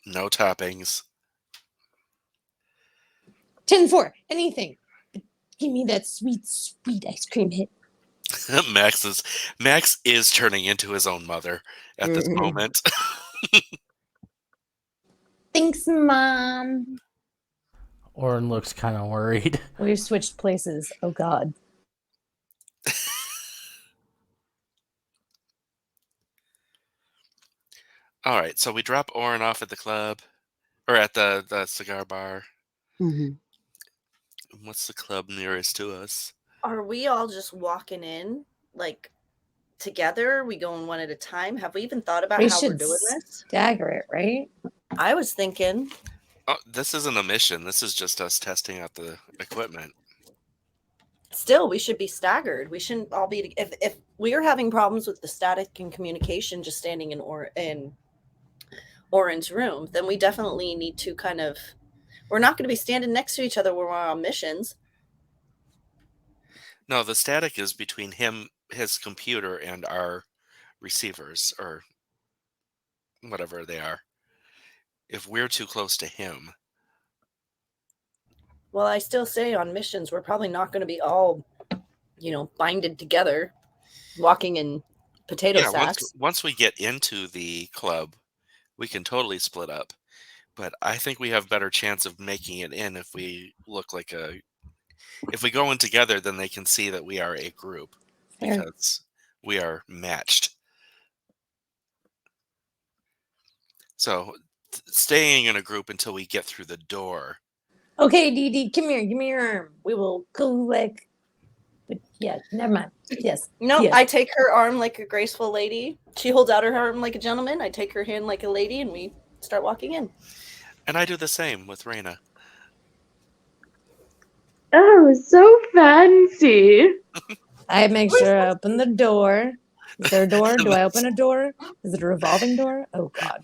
Speaker 3: No toppings.
Speaker 8: 10-4, anything. But give me that sweet, sweet ice cream hit.
Speaker 3: Max is turning into his own mother at this moment.
Speaker 8: Thanks, Mom.
Speaker 5: Auron looks kind of worried.
Speaker 8: We've switched places. Oh, God.
Speaker 3: All right, so we drop Auron off at the club, or at the cigar bar.
Speaker 1: Mm-hmm.
Speaker 3: What's the club nearest to us?
Speaker 2: Are we all just walking in, like, together? Are we going one at a time? Have we even thought about
Speaker 8: We
Speaker 2: how we're
Speaker 8: should
Speaker 2: doing this?
Speaker 8: stagger it, right?
Speaker 2: I was thinking...
Speaker 3: Oh, this isn't a mission. This is just us testing out the equipment.
Speaker 2: Still, we should be staggered. We shouldn't all be... If we are having problems with the static and communication just standing in Auron's room, then we definitely need to kind of... We're not going to be standing next to each other when we're on missions.
Speaker 3: No, the static is between his computer, and our receivers, or whatever they are. If we're too close to him.
Speaker 2: Well, I still say on missions, we're probably not going to be all, binded together, walking in potato sacks.
Speaker 3: Once we get into the club, we can totally split up. But I think we have better chance of making it in if we look like if we go in together, then they can see that we are a group.
Speaker 8: Fair.
Speaker 3: Because we are matched. So staying in a group until we get through the door.
Speaker 8: Okay, Dee Dee, come here. Give me your arm. We will go like... Yeah, never mind. Yes.
Speaker 2: No,
Speaker 8: yes.
Speaker 2: I take her arm like a graceful lady. She holds out her arm like a gentleman. I take her hand like a lady, and we start walking in.
Speaker 3: And I do the same with Raena.
Speaker 6: Oh, so fancy.
Speaker 8: I make sure I open the door. Is there a door? Do I open a door? Is it a revolving door? Oh, God.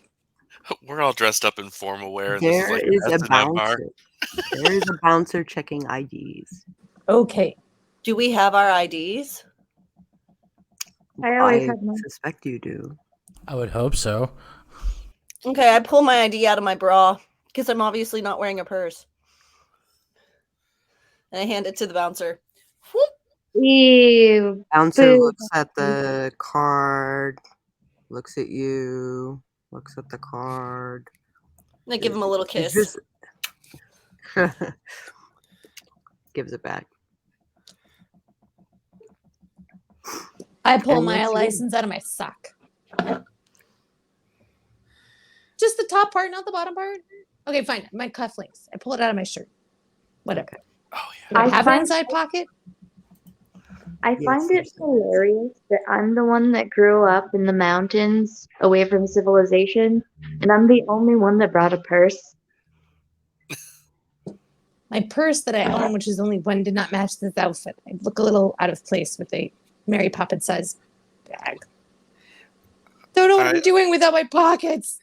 Speaker 3: We're all dressed up in formal wear. And
Speaker 1: There
Speaker 3: this
Speaker 1: is
Speaker 3: is
Speaker 1: a
Speaker 3: like an S&M bar.
Speaker 1: bouncer. There is a bouncer checking IDs.
Speaker 8: Okay.
Speaker 2: Do we have our IDs?
Speaker 6: I always
Speaker 1: I
Speaker 6: have my.
Speaker 1: suspect you do.
Speaker 5: I would hope so.
Speaker 2: Okay, I pull my ID out of my bra because I'm obviously not wearing a purse. And I hand it to the bouncer. Whoop.
Speaker 6: Ew.
Speaker 1: Bouncer
Speaker 6: Boo.
Speaker 1: looks at the card, looks at you, looks at the card.
Speaker 2: And I give him a little kiss.
Speaker 1: Is this... Gives it back.
Speaker 8: I pull
Speaker 1: And
Speaker 8: my
Speaker 1: that's you.
Speaker 8: license out of my sock. Just the top part, not the bottom part. Okay, fine. My cufflinks. I pull it out of my shirt. Whatever.
Speaker 3: Oh
Speaker 8: Do I
Speaker 6: I
Speaker 8: have an
Speaker 6: find-
Speaker 8: inside pocket?
Speaker 6: I
Speaker 1: Yes,
Speaker 6: find
Speaker 1: you
Speaker 6: it hilarious that I'm the one that grew up in the mountains away from civilization, and I'm the only one that brought a purse.
Speaker 8: My purse that I own, which is only one, did not match this outfit. I look a little out of place with a Mary Poppins size bag. Don't know what I'm doing without my pockets.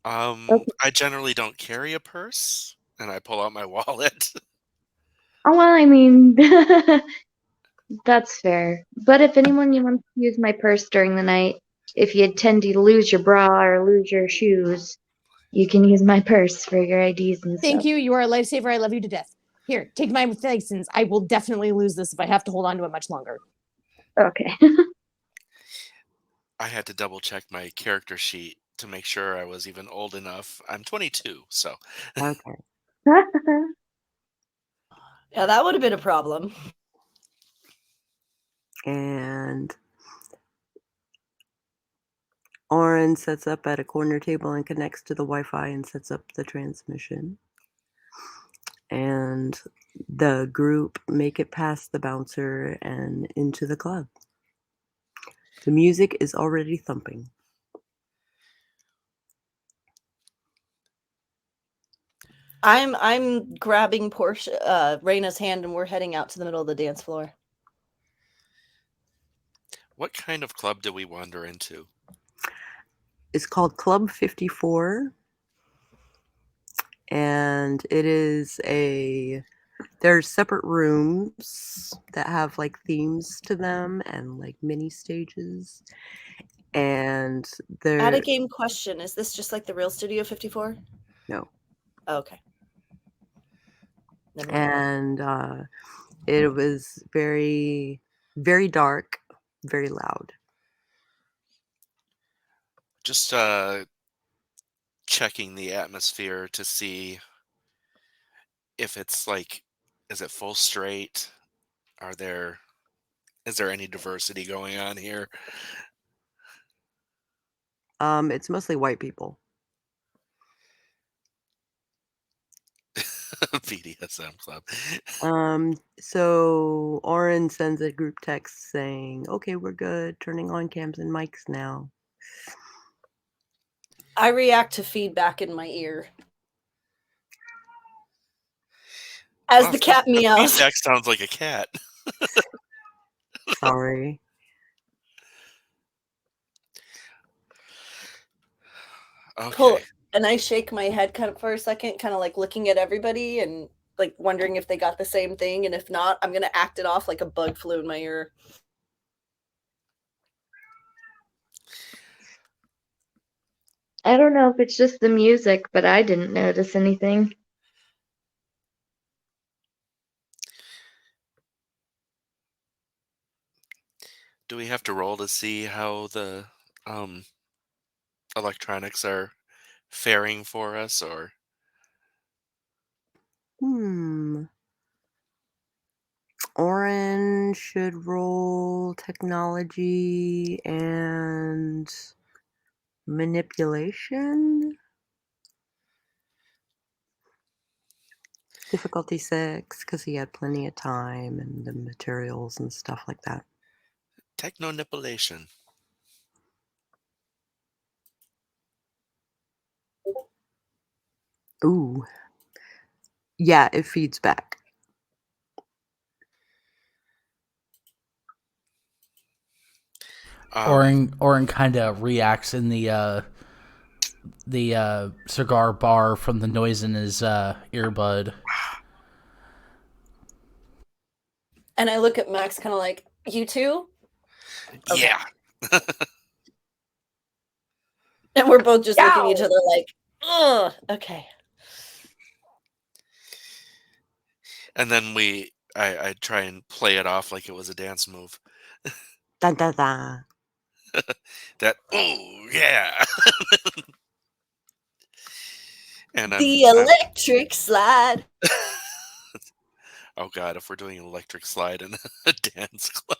Speaker 3: I generally don't carry a purse, and I pull out my wallet.
Speaker 6: Oh, well, I mean, that's fair. But if anyone you want to use my purse during the night, if you tend to lose your bra or lose your shoes, you can use my purse for your IDs and
Speaker 8: Thank
Speaker 6: stuff.
Speaker 8: you. You are a lifesaver. I love you to death. Here, take my license. I will definitely lose this if I have to hold on to it much longer.
Speaker 6: Okay.
Speaker 3: I had to double check my character sheet to make sure I was even old enough. I'm 22, so
Speaker 1: Okay.
Speaker 2: Yeah, that would have been a problem.
Speaker 1: And Auron sets up at a corner table and connects to the Wi-Fi and sets up the transmission. And the group make it past the bouncer and into the club. The music is already thumping.
Speaker 2: I'm grabbing Portia, Raina's hand, and we're heading out to the middle of the dance floor.
Speaker 3: what kind of club do we wander into?
Speaker 1: It's called Club 54. And it is there's separate rooms that have like themes to them and like mini stages. And
Speaker 2: Add a
Speaker 1: there,
Speaker 2: game question. Is this just like the real Studio 54?
Speaker 1: no.
Speaker 2: Okay. Never mind.
Speaker 1: And it was very, very dark, very loud.
Speaker 3: Just checking the atmosphere to see if it's like, is it full straight? Is there any diversity going on here?
Speaker 1: It's mostly white people.
Speaker 3: BDSM club.
Speaker 1: So Auron sends a group text saying, "Okay, we're good. Turning on cams and mics now."
Speaker 2: I react to feedback in my ear. As
Speaker 3: Wow,
Speaker 2: the cat meows.
Speaker 3: Feedback sounds like a cat.
Speaker 1: Sorry.
Speaker 3: Okay.
Speaker 2: Cool. And I shake my head kind of for a second, kind of like looking at everybody and like wondering if they got the same thing. And if not, I'm going to act it off like a bug flew in my ear.
Speaker 6: I don't know if it's just the music, but I didn't notice anything.
Speaker 3: Do we have to roll to see how the electronics are faring for us, or
Speaker 1: Auron should roll technology and manipulation. Difficulty 6, because he had plenty of time and the materials and stuff like that.
Speaker 3: techno-nipulation?
Speaker 1: Ooh. Yeah, it feeds back.
Speaker 5: Auron kind of reacts in the cigar bar from the noise in his earbud.
Speaker 2: And I look at Max kind of like, you too? Okay.
Speaker 3: Yeah.
Speaker 2: And we're both just looking at each
Speaker 4: Yow!
Speaker 2: other like, ugh, okay.
Speaker 3: And then I try and play it off like it was a dance move.
Speaker 1: Dun, dun, dun.
Speaker 3: That, oh, yeah. And
Speaker 2: The electric slide.
Speaker 3: Oh, God, if we're doing an electric slide in a dance club.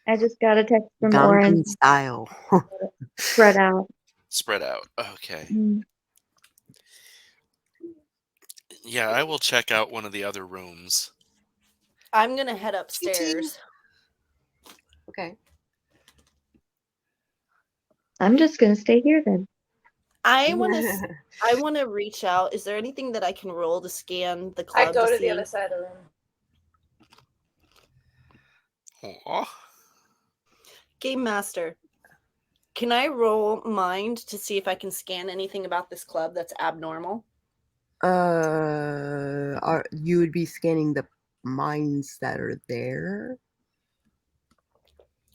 Speaker 6: I just got a text from
Speaker 1: Gangnam
Speaker 6: Auron.
Speaker 1: style.
Speaker 6: Spread out.
Speaker 3: Spread out. Okay.
Speaker 6: Mm.
Speaker 3: Yeah, I will check out one of the other rooms.
Speaker 2: I'm gonna head upstairs.
Speaker 1: Okay.
Speaker 6: I'm just gonna stay here then.
Speaker 2: I want to reach out. Is there anything that I can roll to scan the club?
Speaker 4: I go to
Speaker 2: see?
Speaker 4: the other side of the room.
Speaker 3: Aw.
Speaker 2: Game Master, can I roll mind to see if I can scan anything about this club that's abnormal?
Speaker 1: You would be scanning the mines that are there.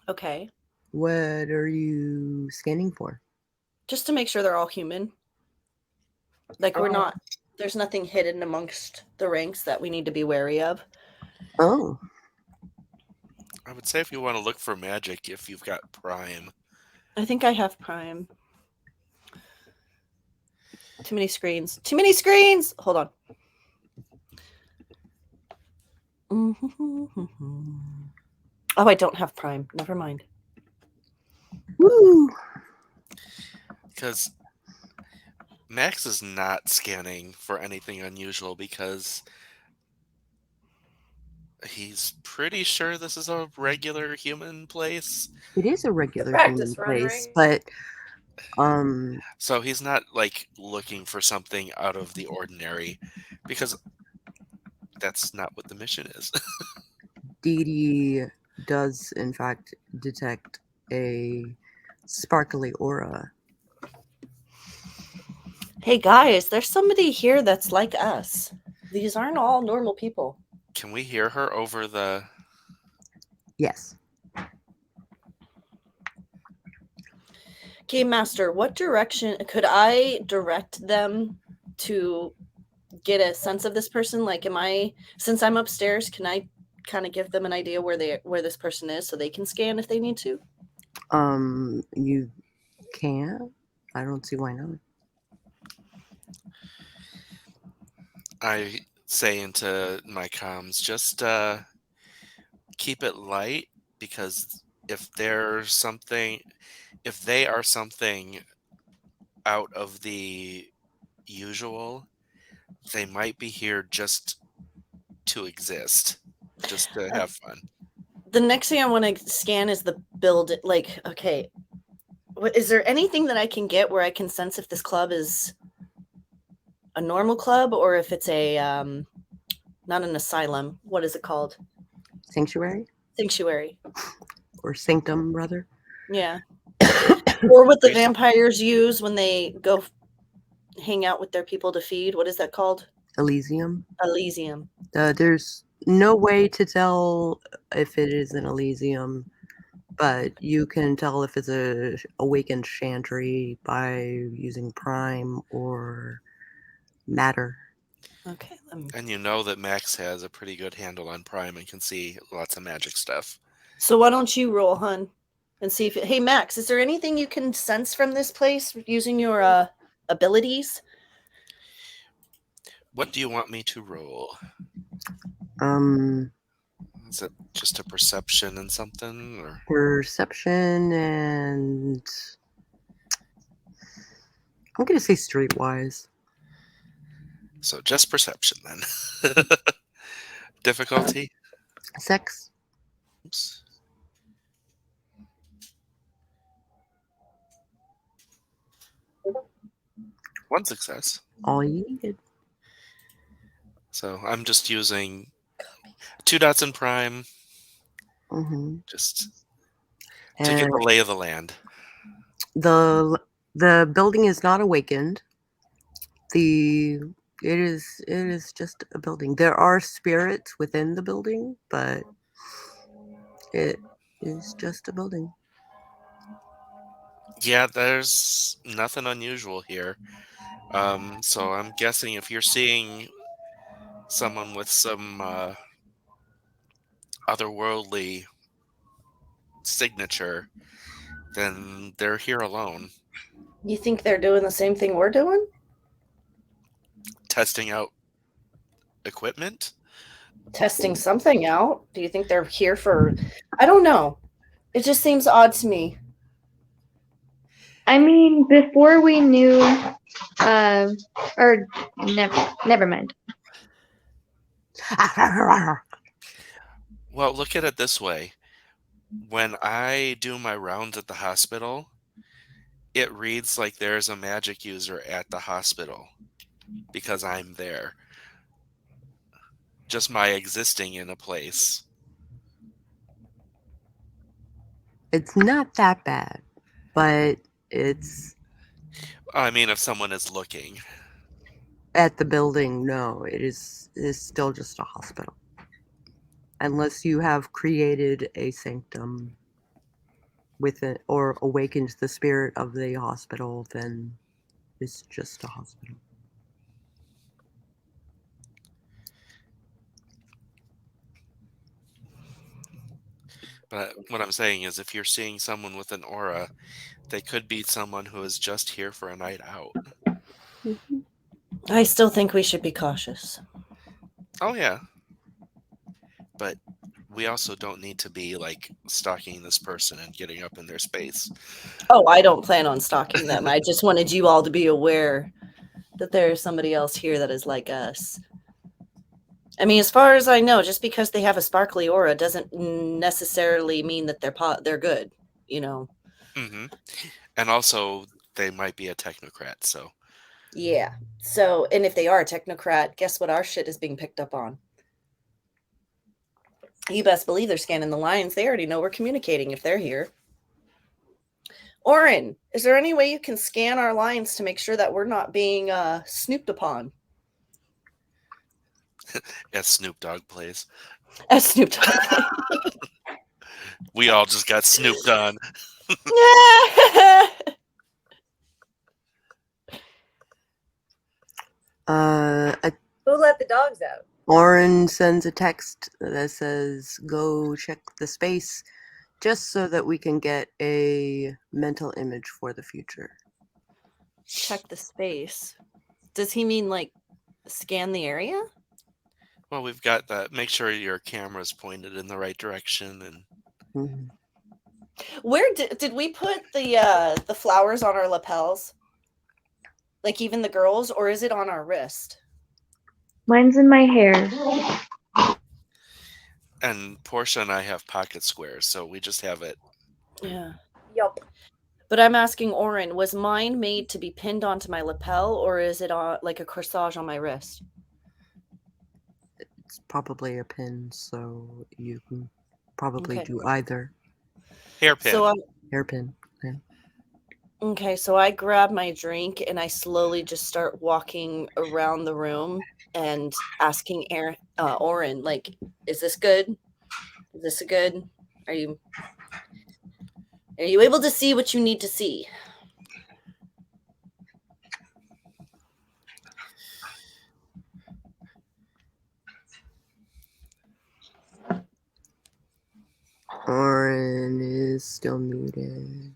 Speaker 2: Okay.
Speaker 1: What are you scanning for?
Speaker 2: Just to make sure they're all human. Like we're not, there's nothing hidden amongst the ranks that we need to be wary of.
Speaker 1: Oh.
Speaker 3: I would say if you want to look for magic, if you've got Prime.
Speaker 2: I think I have Prime. Too many screens. Too many screens! Hold on. Oh, I don't have Prime. Never mind.
Speaker 1: Woo!
Speaker 3: Because Max is not scanning for anything unusual because he's pretty sure this is a regular human place.
Speaker 1: It is a regular
Speaker 4: Practice
Speaker 1: human
Speaker 4: run,
Speaker 1: place,
Speaker 4: right?
Speaker 1: but
Speaker 3: So he's not like looking for something out of the ordinary because that's not what the mission is.
Speaker 1: Dee Dee does in fact detect a sparkly aura.
Speaker 2: Hey guys, there's somebody here that's like us. These aren't all normal people.
Speaker 3: Can we hear her over the...
Speaker 1: Yes.
Speaker 2: Game Master, what direction could I direct them to get a sense of this person? Like, since I'm upstairs, can I kind of give them an idea where this person is so they can scan if they need to?
Speaker 1: You can. I don't see why not.
Speaker 3: I say into my comms, just keep it light, because if they are something out of the usual, they might be here just to exist, just to have fun.
Speaker 2: The next thing I want to scan is the build. Like, okay, is there anything that I can get where I can sense if this club is a normal club or if it's a not an asylum? What is it called?
Speaker 1: Sanctuary?
Speaker 2: Sanctuary.
Speaker 1: Or sanctum, rather.
Speaker 2: Yeah. Or what the vampires use when they go hang out with their people to feed. What is that called?
Speaker 1: Elysium.
Speaker 2: Elysium.
Speaker 1: There's no way to tell if it is an Elysium, but you can tell if it's a awakened chantry by using Prime or Matter.
Speaker 2: Okay.
Speaker 3: And you know that Max has a pretty good handle on Prime and can see lots of magic stuff.
Speaker 2: So why don't you roll, hun, and see if hey Max, is there anything you can sense from this place using your abilities?
Speaker 3: What do you want me to roll? Is it just a perception and something, or
Speaker 1: Perception and I'm gonna say streetwise.
Speaker 3: so just perception then? Difficulty?
Speaker 1: Sex.
Speaker 3: Oops. One success.
Speaker 1: All you needed.
Speaker 3: So I'm just using 2 dots in Prime, just to get the lay of the land.
Speaker 1: The building is not awakened. The It is just a building. There are spirits within the building, but it is just a building.
Speaker 3: Yeah, there's nothing unusual here. So I'm guessing if you're seeing someone with some otherworldly signature, then they're here alone,
Speaker 2: You think they're doing the same thing we're doing?
Speaker 3: testing out equipment.
Speaker 2: Testing something out? Do you think they're here for... I don't know. It just seems odd to me.
Speaker 6: I mean, before we knew, or never mind.
Speaker 3: Well, look at it this way. When I do my rounds at the hospital, it reads like there's a magic user at the hospital because I'm there. Just my existing in a place.
Speaker 1: It's not that bad, but it's
Speaker 3: I mean, if someone is looking.
Speaker 1: at the building. No, it is still just a hospital. Unless you have created a sanctum with it or awakened the spirit of the hospital, then it's just a hospital.
Speaker 3: But what I'm saying is if you're seeing someone with an aura, they could be someone who is just here for a night out.
Speaker 1: Mm-hmm.
Speaker 2: I still think we should be cautious.
Speaker 3: Oh, yeah. But we also don't need to be, like, stalking this person and getting up in their space.
Speaker 2: Oh, I don't plan on stalking them. I just wanted you all to be aware that there's somebody else here that is like us. I mean, as far as I know, just because they have a sparkly aura doesn't necessarily mean that they're good, you know?
Speaker 3: Mm-hmm. And also, they might be a technocrat, so...
Speaker 2: Yeah. So, and if they are a technocrat, guess what our shit is being picked up on? You best believe they're scanning the lines. They already know we're communicating if they're here. Auron, is there any way you can scan our lines to make sure that we're not being snooped upon?
Speaker 3: As Snoop Dogg plays.
Speaker 2: As Snoop Dogg.
Speaker 3: We all just got snooped on.
Speaker 4: Who let the dogs out?
Speaker 1: Auron sends a text that says, go check the space, just so that we can get a mental image for the future.
Speaker 2: Check the space. Does he mean like scan the area?
Speaker 3: Well, we've got that. Make sure your camera's pointed in the right direction. And
Speaker 2: Where did we put the flowers on our lapels? Like even the girls, or is it on our wrist?
Speaker 6: Mine's in my hair.
Speaker 3: And Portia and I have pocket squares, so we just have it.
Speaker 2: Yeah.
Speaker 4: Yup.
Speaker 2: But I'm asking Auron, was mine made to be pinned onto my lapel, or is it like a corsage on my wrist?
Speaker 1: It's probably a pin, so you can probably do either.
Speaker 3: Hairpin.
Speaker 2: So
Speaker 1: hairpin. Yeah.
Speaker 2: Okay, so I grab my drink and I slowly just start walking around the room and asking Auron, like, is this good? Is this good? Are you able to see what you need to see?
Speaker 1: Auron is still muted.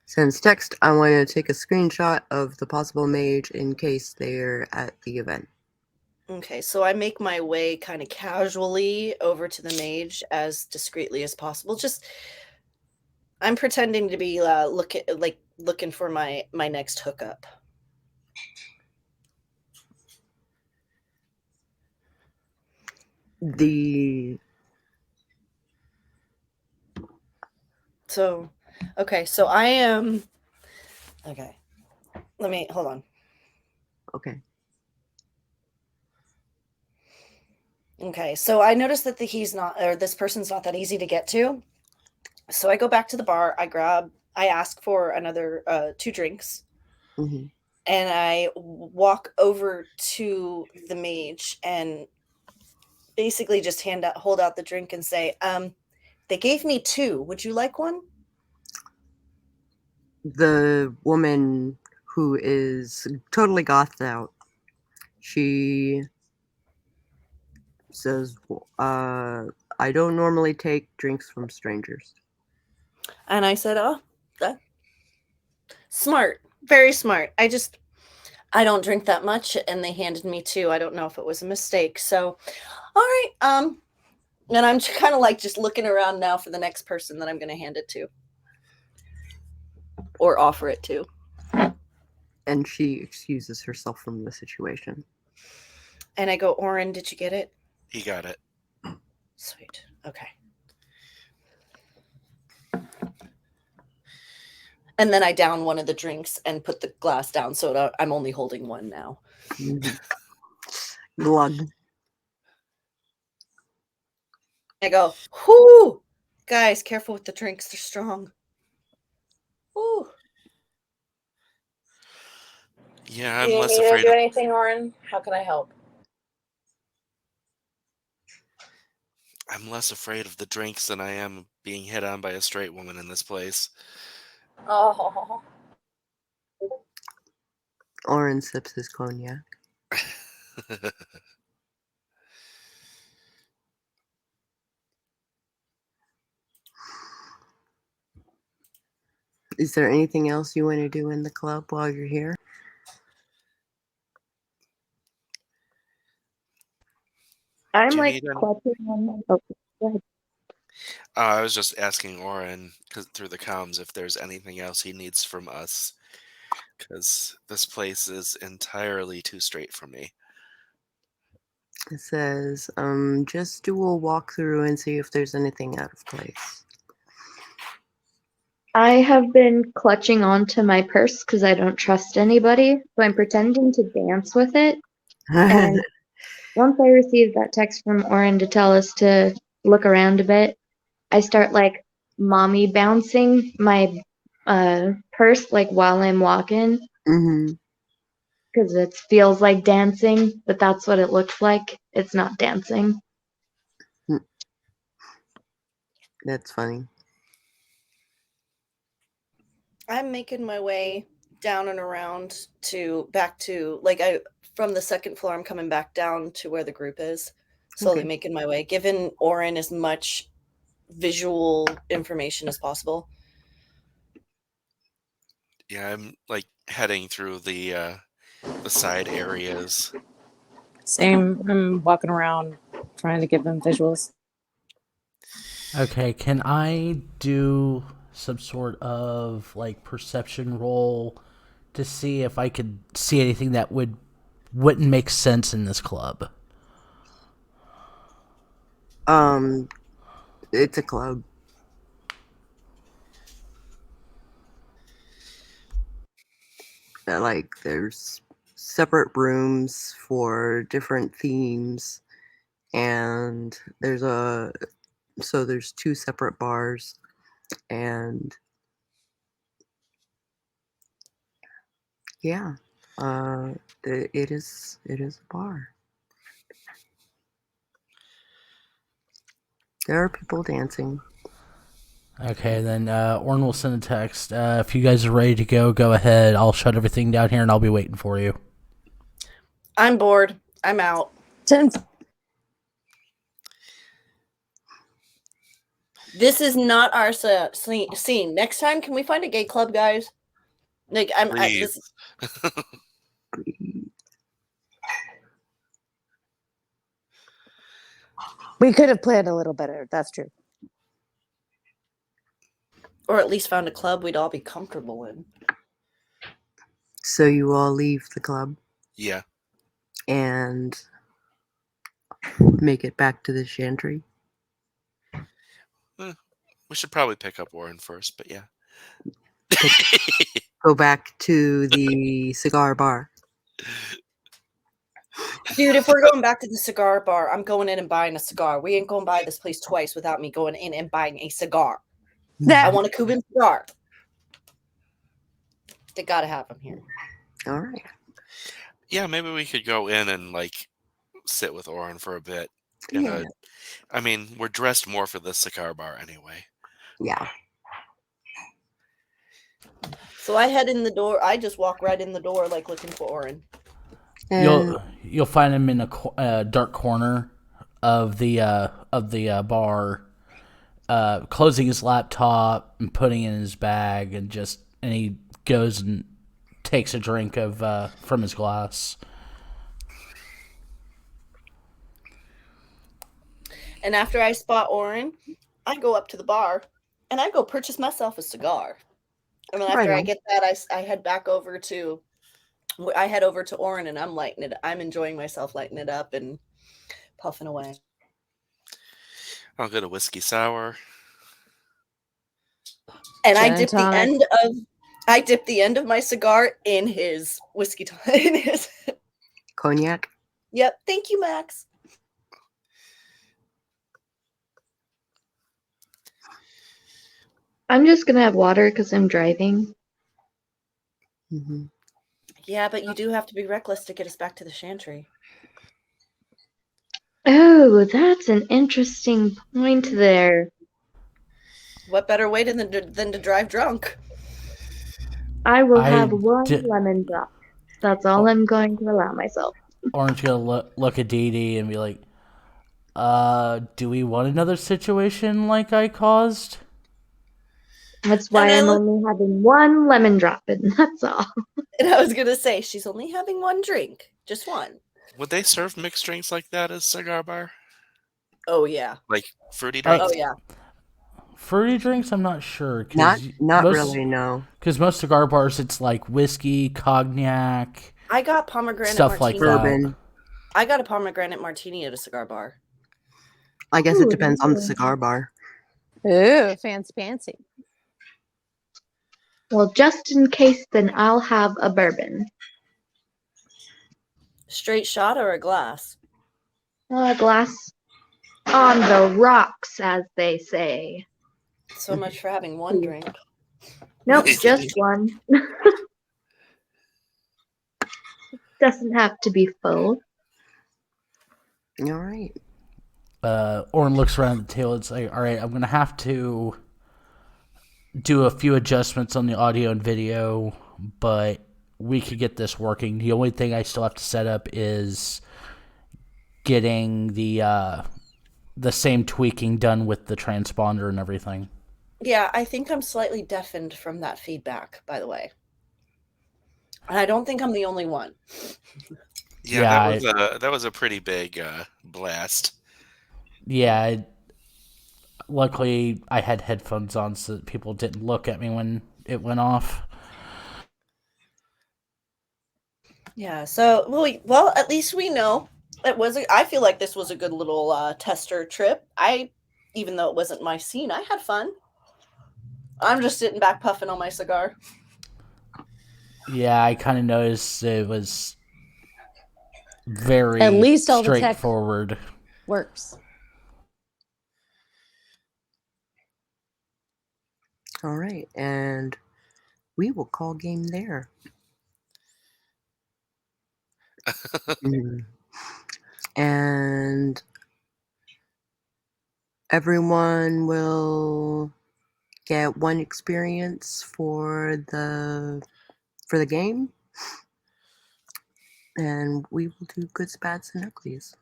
Speaker 1: Sends text, I want to take a screenshot of the possible mage in case they're at the event.
Speaker 2: Okay, so I make my way kind of casually over to the mage as discreetly as possible. Just, I'm pretending to be looking for my next hookup. So, okay, so I am. Okay, let me hold on.
Speaker 1: Okay.
Speaker 2: Okay, so I noticed that this person's not that easy to get to. So I go back to the bar. I ask for another 2 drinks.
Speaker 1: Mm-hmm.
Speaker 2: and I walk over to the mage and basically just hold out the drink and say, they gave me 2. Would you like one?
Speaker 1: The woman who is totally gothed out, she says, I don't normally take drinks from strangers.
Speaker 2: And I said, smart, very smart. I don't drink that much, and they handed me 2. I don't know if it was a mistake. So, all right. And I'm kind of like just looking around now for the next person that I'm going to hand it to or offer it to.
Speaker 1: And she excuses herself from the situation.
Speaker 2: And I go, Auron, did you get it?
Speaker 3: He got it.
Speaker 2: Sweet. Okay. And then I down one of the drinks and put the glass down, so I'm only holding one now.
Speaker 1: Glug.
Speaker 2: I go, whoo! Guys, careful with the drinks. They're strong. Whoo.
Speaker 3: Yeah,
Speaker 4: Do you
Speaker 3: I'm less
Speaker 4: need to
Speaker 3: afraid.
Speaker 4: do anything, Auron? How can I help?
Speaker 3: I'm less afraid of the drinks than I am being hit on by a straight woman in this place.
Speaker 4: Oh.
Speaker 1: Auron sips his cognac. Is there anything else you want to do in the club while you're here?
Speaker 6: I'm
Speaker 3: Do you
Speaker 6: like
Speaker 3: need any-
Speaker 6: clutching on my. Oh, go ahead.
Speaker 3: I was just asking Auron through the comms if there's anything else he needs from us, because this place is entirely too straight for me.
Speaker 1: It says, just do a walkthrough and see if there's anything out of place.
Speaker 6: I have been clutching onto my purse because I don't trust anybody, so I'm pretending to dance with it. And once I receive that text from Auron to tell us to look around a bit, I start like mommy bouncing my purse like while I'm walking
Speaker 1: Mm-hmm.
Speaker 6: because it feels like dancing, but that's what it looks like. It's not dancing.
Speaker 1: That's funny.
Speaker 2: I'm making my way down and around back to from the second floor. I'm coming back down to where the group is, slowly
Speaker 1: Okay.
Speaker 2: making my way, giving Auron as much visual information as possible.
Speaker 3: Yeah, I'm like heading through the side areas.
Speaker 7: Same. I'm walking around trying to give them visuals.
Speaker 5: Okay, can I do some sort of like perception roll to see if I could see anything that wouldn't make sense in this club?
Speaker 1: It's a club. Like there's separate rooms for different themes, and there's 2 separate bars, and yeah, it is a bar. There are people dancing.
Speaker 5: Okay, then Orn will send a text. If you guys are ready to go ahead. I'll shut everything down here and I'll be waiting for you.
Speaker 2: I'm bored. I'm out. This is not our scene. Next time, can we find a gay club, guys? Like,
Speaker 3: Please.
Speaker 8: We could have planned a little better. That's true.
Speaker 2: or at least found a club we'd all be comfortable in.
Speaker 1: So you all leave the club
Speaker 3: Yeah.
Speaker 1: and make it back to the chantry.
Speaker 3: We should probably pick up Auron first, but yeah.
Speaker 1: Go back to the cigar bar.
Speaker 2: Dude, if we're going back to the cigar bar, I'm going in and buying a cigar. We ain't going by this place twice without me going in and buying a cigar. I want a Cuban cigar. They gotta have them here.
Speaker 1: All right.
Speaker 3: Yeah, maybe we could go in and like sit with Auron for a bit.
Speaker 1: Yeah.
Speaker 3: I mean, we're dressed more for the cigar bar anyway.
Speaker 1: Yeah.
Speaker 2: So I head in the door. I just walk right in the door, like looking for Auron.
Speaker 1: And
Speaker 5: You'll find him in a dark corner of the bar, closing his laptop and putting it in his bag, and he goes and takes a drink of from his glass.
Speaker 2: And after I spot Auron, I go up to the bar and I go purchase myself a cigar. And then after I get that, I head back over to Auron and I'm lighting it. I'm enjoying myself lighting it up and puffing away.
Speaker 3: I'll get a whiskey sour.
Speaker 2: And I dip the end of my cigar in his whiskey in his
Speaker 1: cognac.
Speaker 2: Yep. Thank you, Max.
Speaker 6: I'm just gonna have water because I'm driving.
Speaker 1: Mm-hmm.
Speaker 2: Yeah, but you do have to be reckless to get us back to the Chantry.
Speaker 6: Oh, that's an interesting point there.
Speaker 2: What better way than to drive drunk?
Speaker 6: I will have one lemon drop. That's all I'm going to allow myself.
Speaker 5: Auron's gonna look at Dee Dee and be like, do we want another situation like I caused?
Speaker 6: That's why I'm only having one lemon drop, and that's all.
Speaker 2: And I was gonna say, she's only having one drink. Just one.
Speaker 3: Would they serve mixed drinks like that as cigar bar?
Speaker 2: Oh, yeah.
Speaker 3: Like fruity drinks?
Speaker 2: Oh, yeah.
Speaker 5: Fruity drinks, I'm not sure.
Speaker 1: Not really, no.
Speaker 5: Because most cigar bars, it's like whiskey, cognac.
Speaker 2: I got pomegranate
Speaker 5: stuff
Speaker 2: martini.
Speaker 5: like
Speaker 1: Bourbon.
Speaker 5: that.
Speaker 2: I got a pomegranate martini at a cigar bar.
Speaker 1: I guess it depends on the cigar bar.
Speaker 8: Ooh, fancy.
Speaker 6: Well, just in case, then I'll have a bourbon.
Speaker 2: Straight shot or a glass?
Speaker 6: A glass on the rocks, as they say.
Speaker 2: So much for having one drink.
Speaker 6: Nope, just one. Doesn't have to be full.
Speaker 1: All right.
Speaker 5: Auron looks around the table and says, all right, I'm going to have to do a few adjustments on the audio and video, but we could get this working. The only thing I still have to set up is getting the same tweaking done with the transponder and everything.
Speaker 2: Yeah, I think I'm slightly deafened from that feedback, by the way. And I don't think I'm the only one.
Speaker 3: Yeah, that was a pretty big blast.
Speaker 5: Yeah, luckily I had headphones on so that people didn't look at me when it went off.
Speaker 2: Yeah, so, well, at least we know. I feel like this was a good little tester trip. Even though it wasn't my scene, I had fun. I'm just sitting back puffing on my cigar.
Speaker 5: Yeah, I kind of noticed it was very
Speaker 8: at least all
Speaker 5: straightforward.
Speaker 8: The tech works.
Speaker 1: All right, and we will call game there. And everyone will get one experience for the game, and we will do goods, bads, and uglies.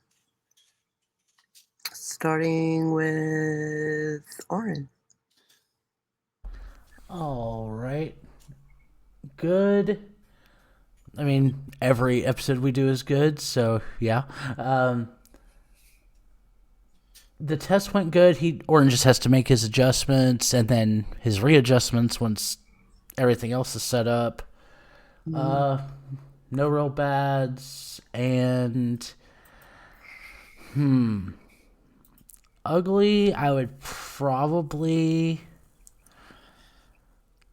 Speaker 1: Starting with Auron.
Speaker 5: All right. Good. I mean, every episode we do is good, so yeah. The test went good. Auron just has to make his adjustments and then his readjustments once everything else is set up. No real bads. And ugly, I would probably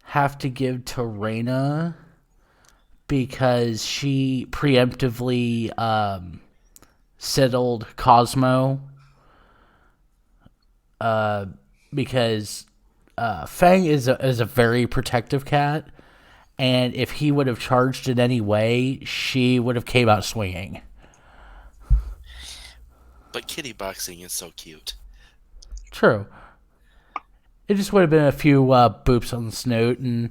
Speaker 5: have to give to Raena because she preemptively settled Cosmo. Because Fang is a very protective cat, and if he would have charged in any way, she would have came out swinging.
Speaker 3: But kitty boxing is so cute.
Speaker 5: True. It just would have been a few boops on the snoot, and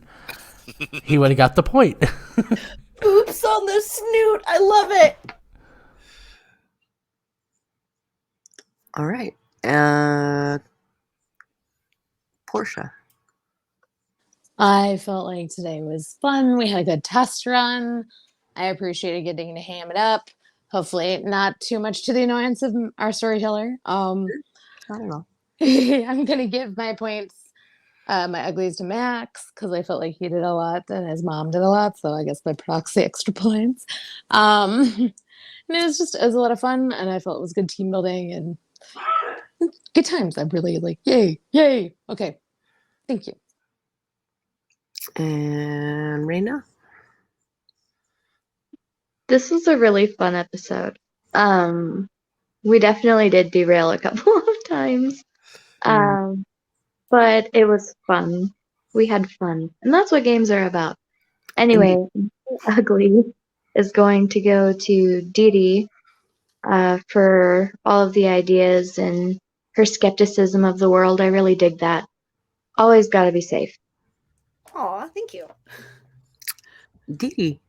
Speaker 5: he would have got the point.
Speaker 2: Boops on the snoot. I love it.
Speaker 1: All right. Portia.
Speaker 8: I felt like today was fun. We had a good test run. I appreciated getting to ham it up. Hopefully, not too much to the annoyance of our storyteller.
Speaker 1: I don't know.
Speaker 8: I'm gonna give my points, my uglies to Max because I felt like he did a lot and his mom did a lot. So I guess by proxy, extra points. And it was a lot of fun, and I felt it was good team building and good times. I'm really like, yay. Okay, thank you.
Speaker 1: And Raena?
Speaker 6: This was a really fun episode. We definitely did derail a couple of times. But it was fun. We had fun. And that's what games are about. Anyway, Ugly is going to go to Dee Dee for all of the ideas and her skepticism of the world. I really dig that. Always gotta be safe.
Speaker 2: Aw, thank you.
Speaker 1: Dee Dee.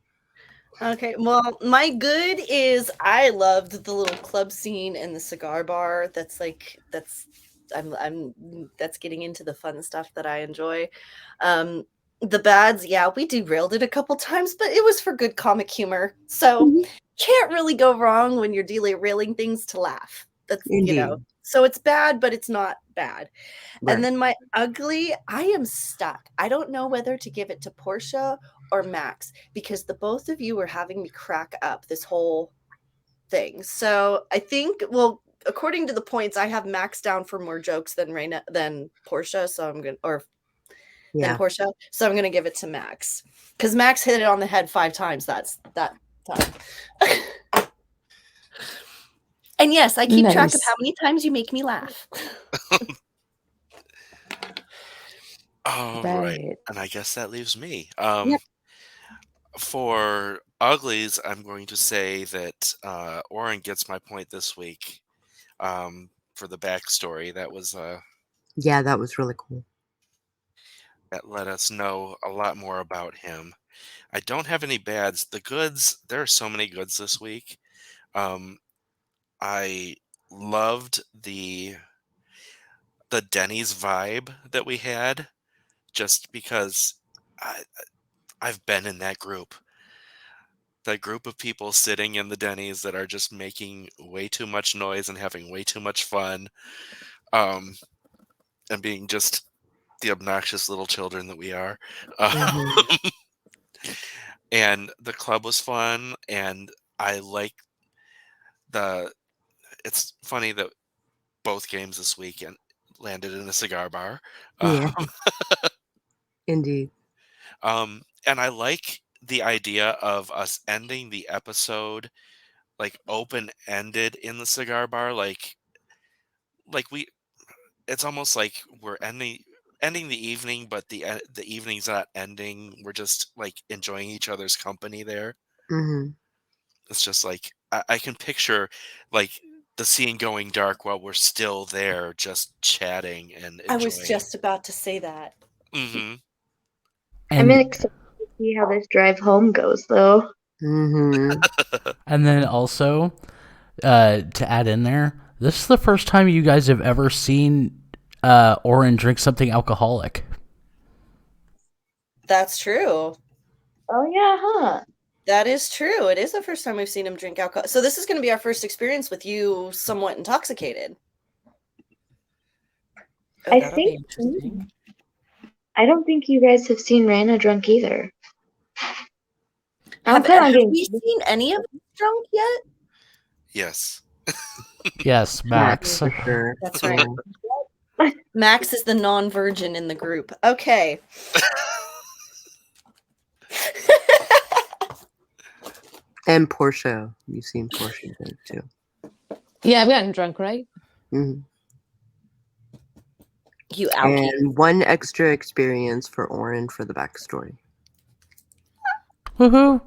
Speaker 2: Okay, well, my good is I loved the little club scene in the cigar bar. That's getting into the fun stuff that I enjoy. The bads, yeah, we derailed it a couple times, but it was for good comic humor. So can't really go wrong when you're derailing things to laugh. That's so it's bad, but it's not bad. Right. And then my ugly, I am stuck. I don't know whether to give it to Portia or Max because the both of you were having me crack up this whole thing. So I think, well, according to the points, I have Max down for more jokes than Portia. So I'm than Portia. So I'm gonna give it to Max because Max hit it on the head 5 times. That time. And yes, I keep track of how many times you make me laugh.
Speaker 3: All right. And I guess that leaves me. For uglies, I'm going to say that Auron gets my point this week for the backstory. That was
Speaker 1: that was really cool.
Speaker 3: That let us know a lot more about him. I don't have any bads. The goods, there are so many goods this week. I loved the Denny's vibe that we had, just because I've been in that group. That group of people sitting in the Denny's that are just making way too much noise and having way too much fun, and being just the obnoxious little children that we are. And the club was fun, and I like it's funny that both games this weekend landed in a cigar bar.
Speaker 1: Indeed.
Speaker 3: And I like the idea of us ending the episode like open-ended in the cigar bar, like it's almost like we're ending the evening, but the evening's not ending. We're just like enjoying each other's company there. It's just like I can picture like the scene going dark while we're still there, just chatting and enjoying.
Speaker 2: I was just about to say that.
Speaker 6: I'm excited to see how this drive home goes, though.
Speaker 5: And then also, to add in there, this is the first time you guys have ever seen Auron drink something alcoholic.
Speaker 2: That's true.
Speaker 6: Oh, yeah, huh?
Speaker 2: That is true. It is the first time we've seen him drink alcohol. So this is going to be our first experience with you somewhat intoxicated.
Speaker 6: I don't think you guys have seen Raena drunk either.
Speaker 2: Have we seen any of us drunk yet?
Speaker 3: Yes.
Speaker 5: Yes, Max.
Speaker 1: For sure.
Speaker 2: That's right. Max is the non-virgin in the group. Okay.
Speaker 1: And Portia. You've seen Portia too.
Speaker 8: Yeah, I've gotten drunk, right?
Speaker 1: You
Speaker 2: alky.
Speaker 1: And one extra experience for Auron for the backstory.
Speaker 5: Woohoo!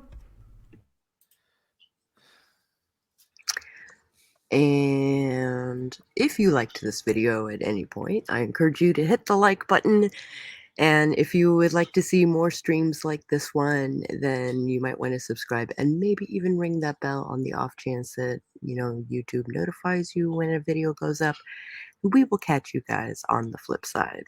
Speaker 1: And if you liked this video at any point, I encourage you to hit the like button. And if you would like to see more streams like this one, then you might want to subscribe and maybe even ring that bell on the off chance that, YouTube notifies you when a video goes up. We will catch you guys on the flip side.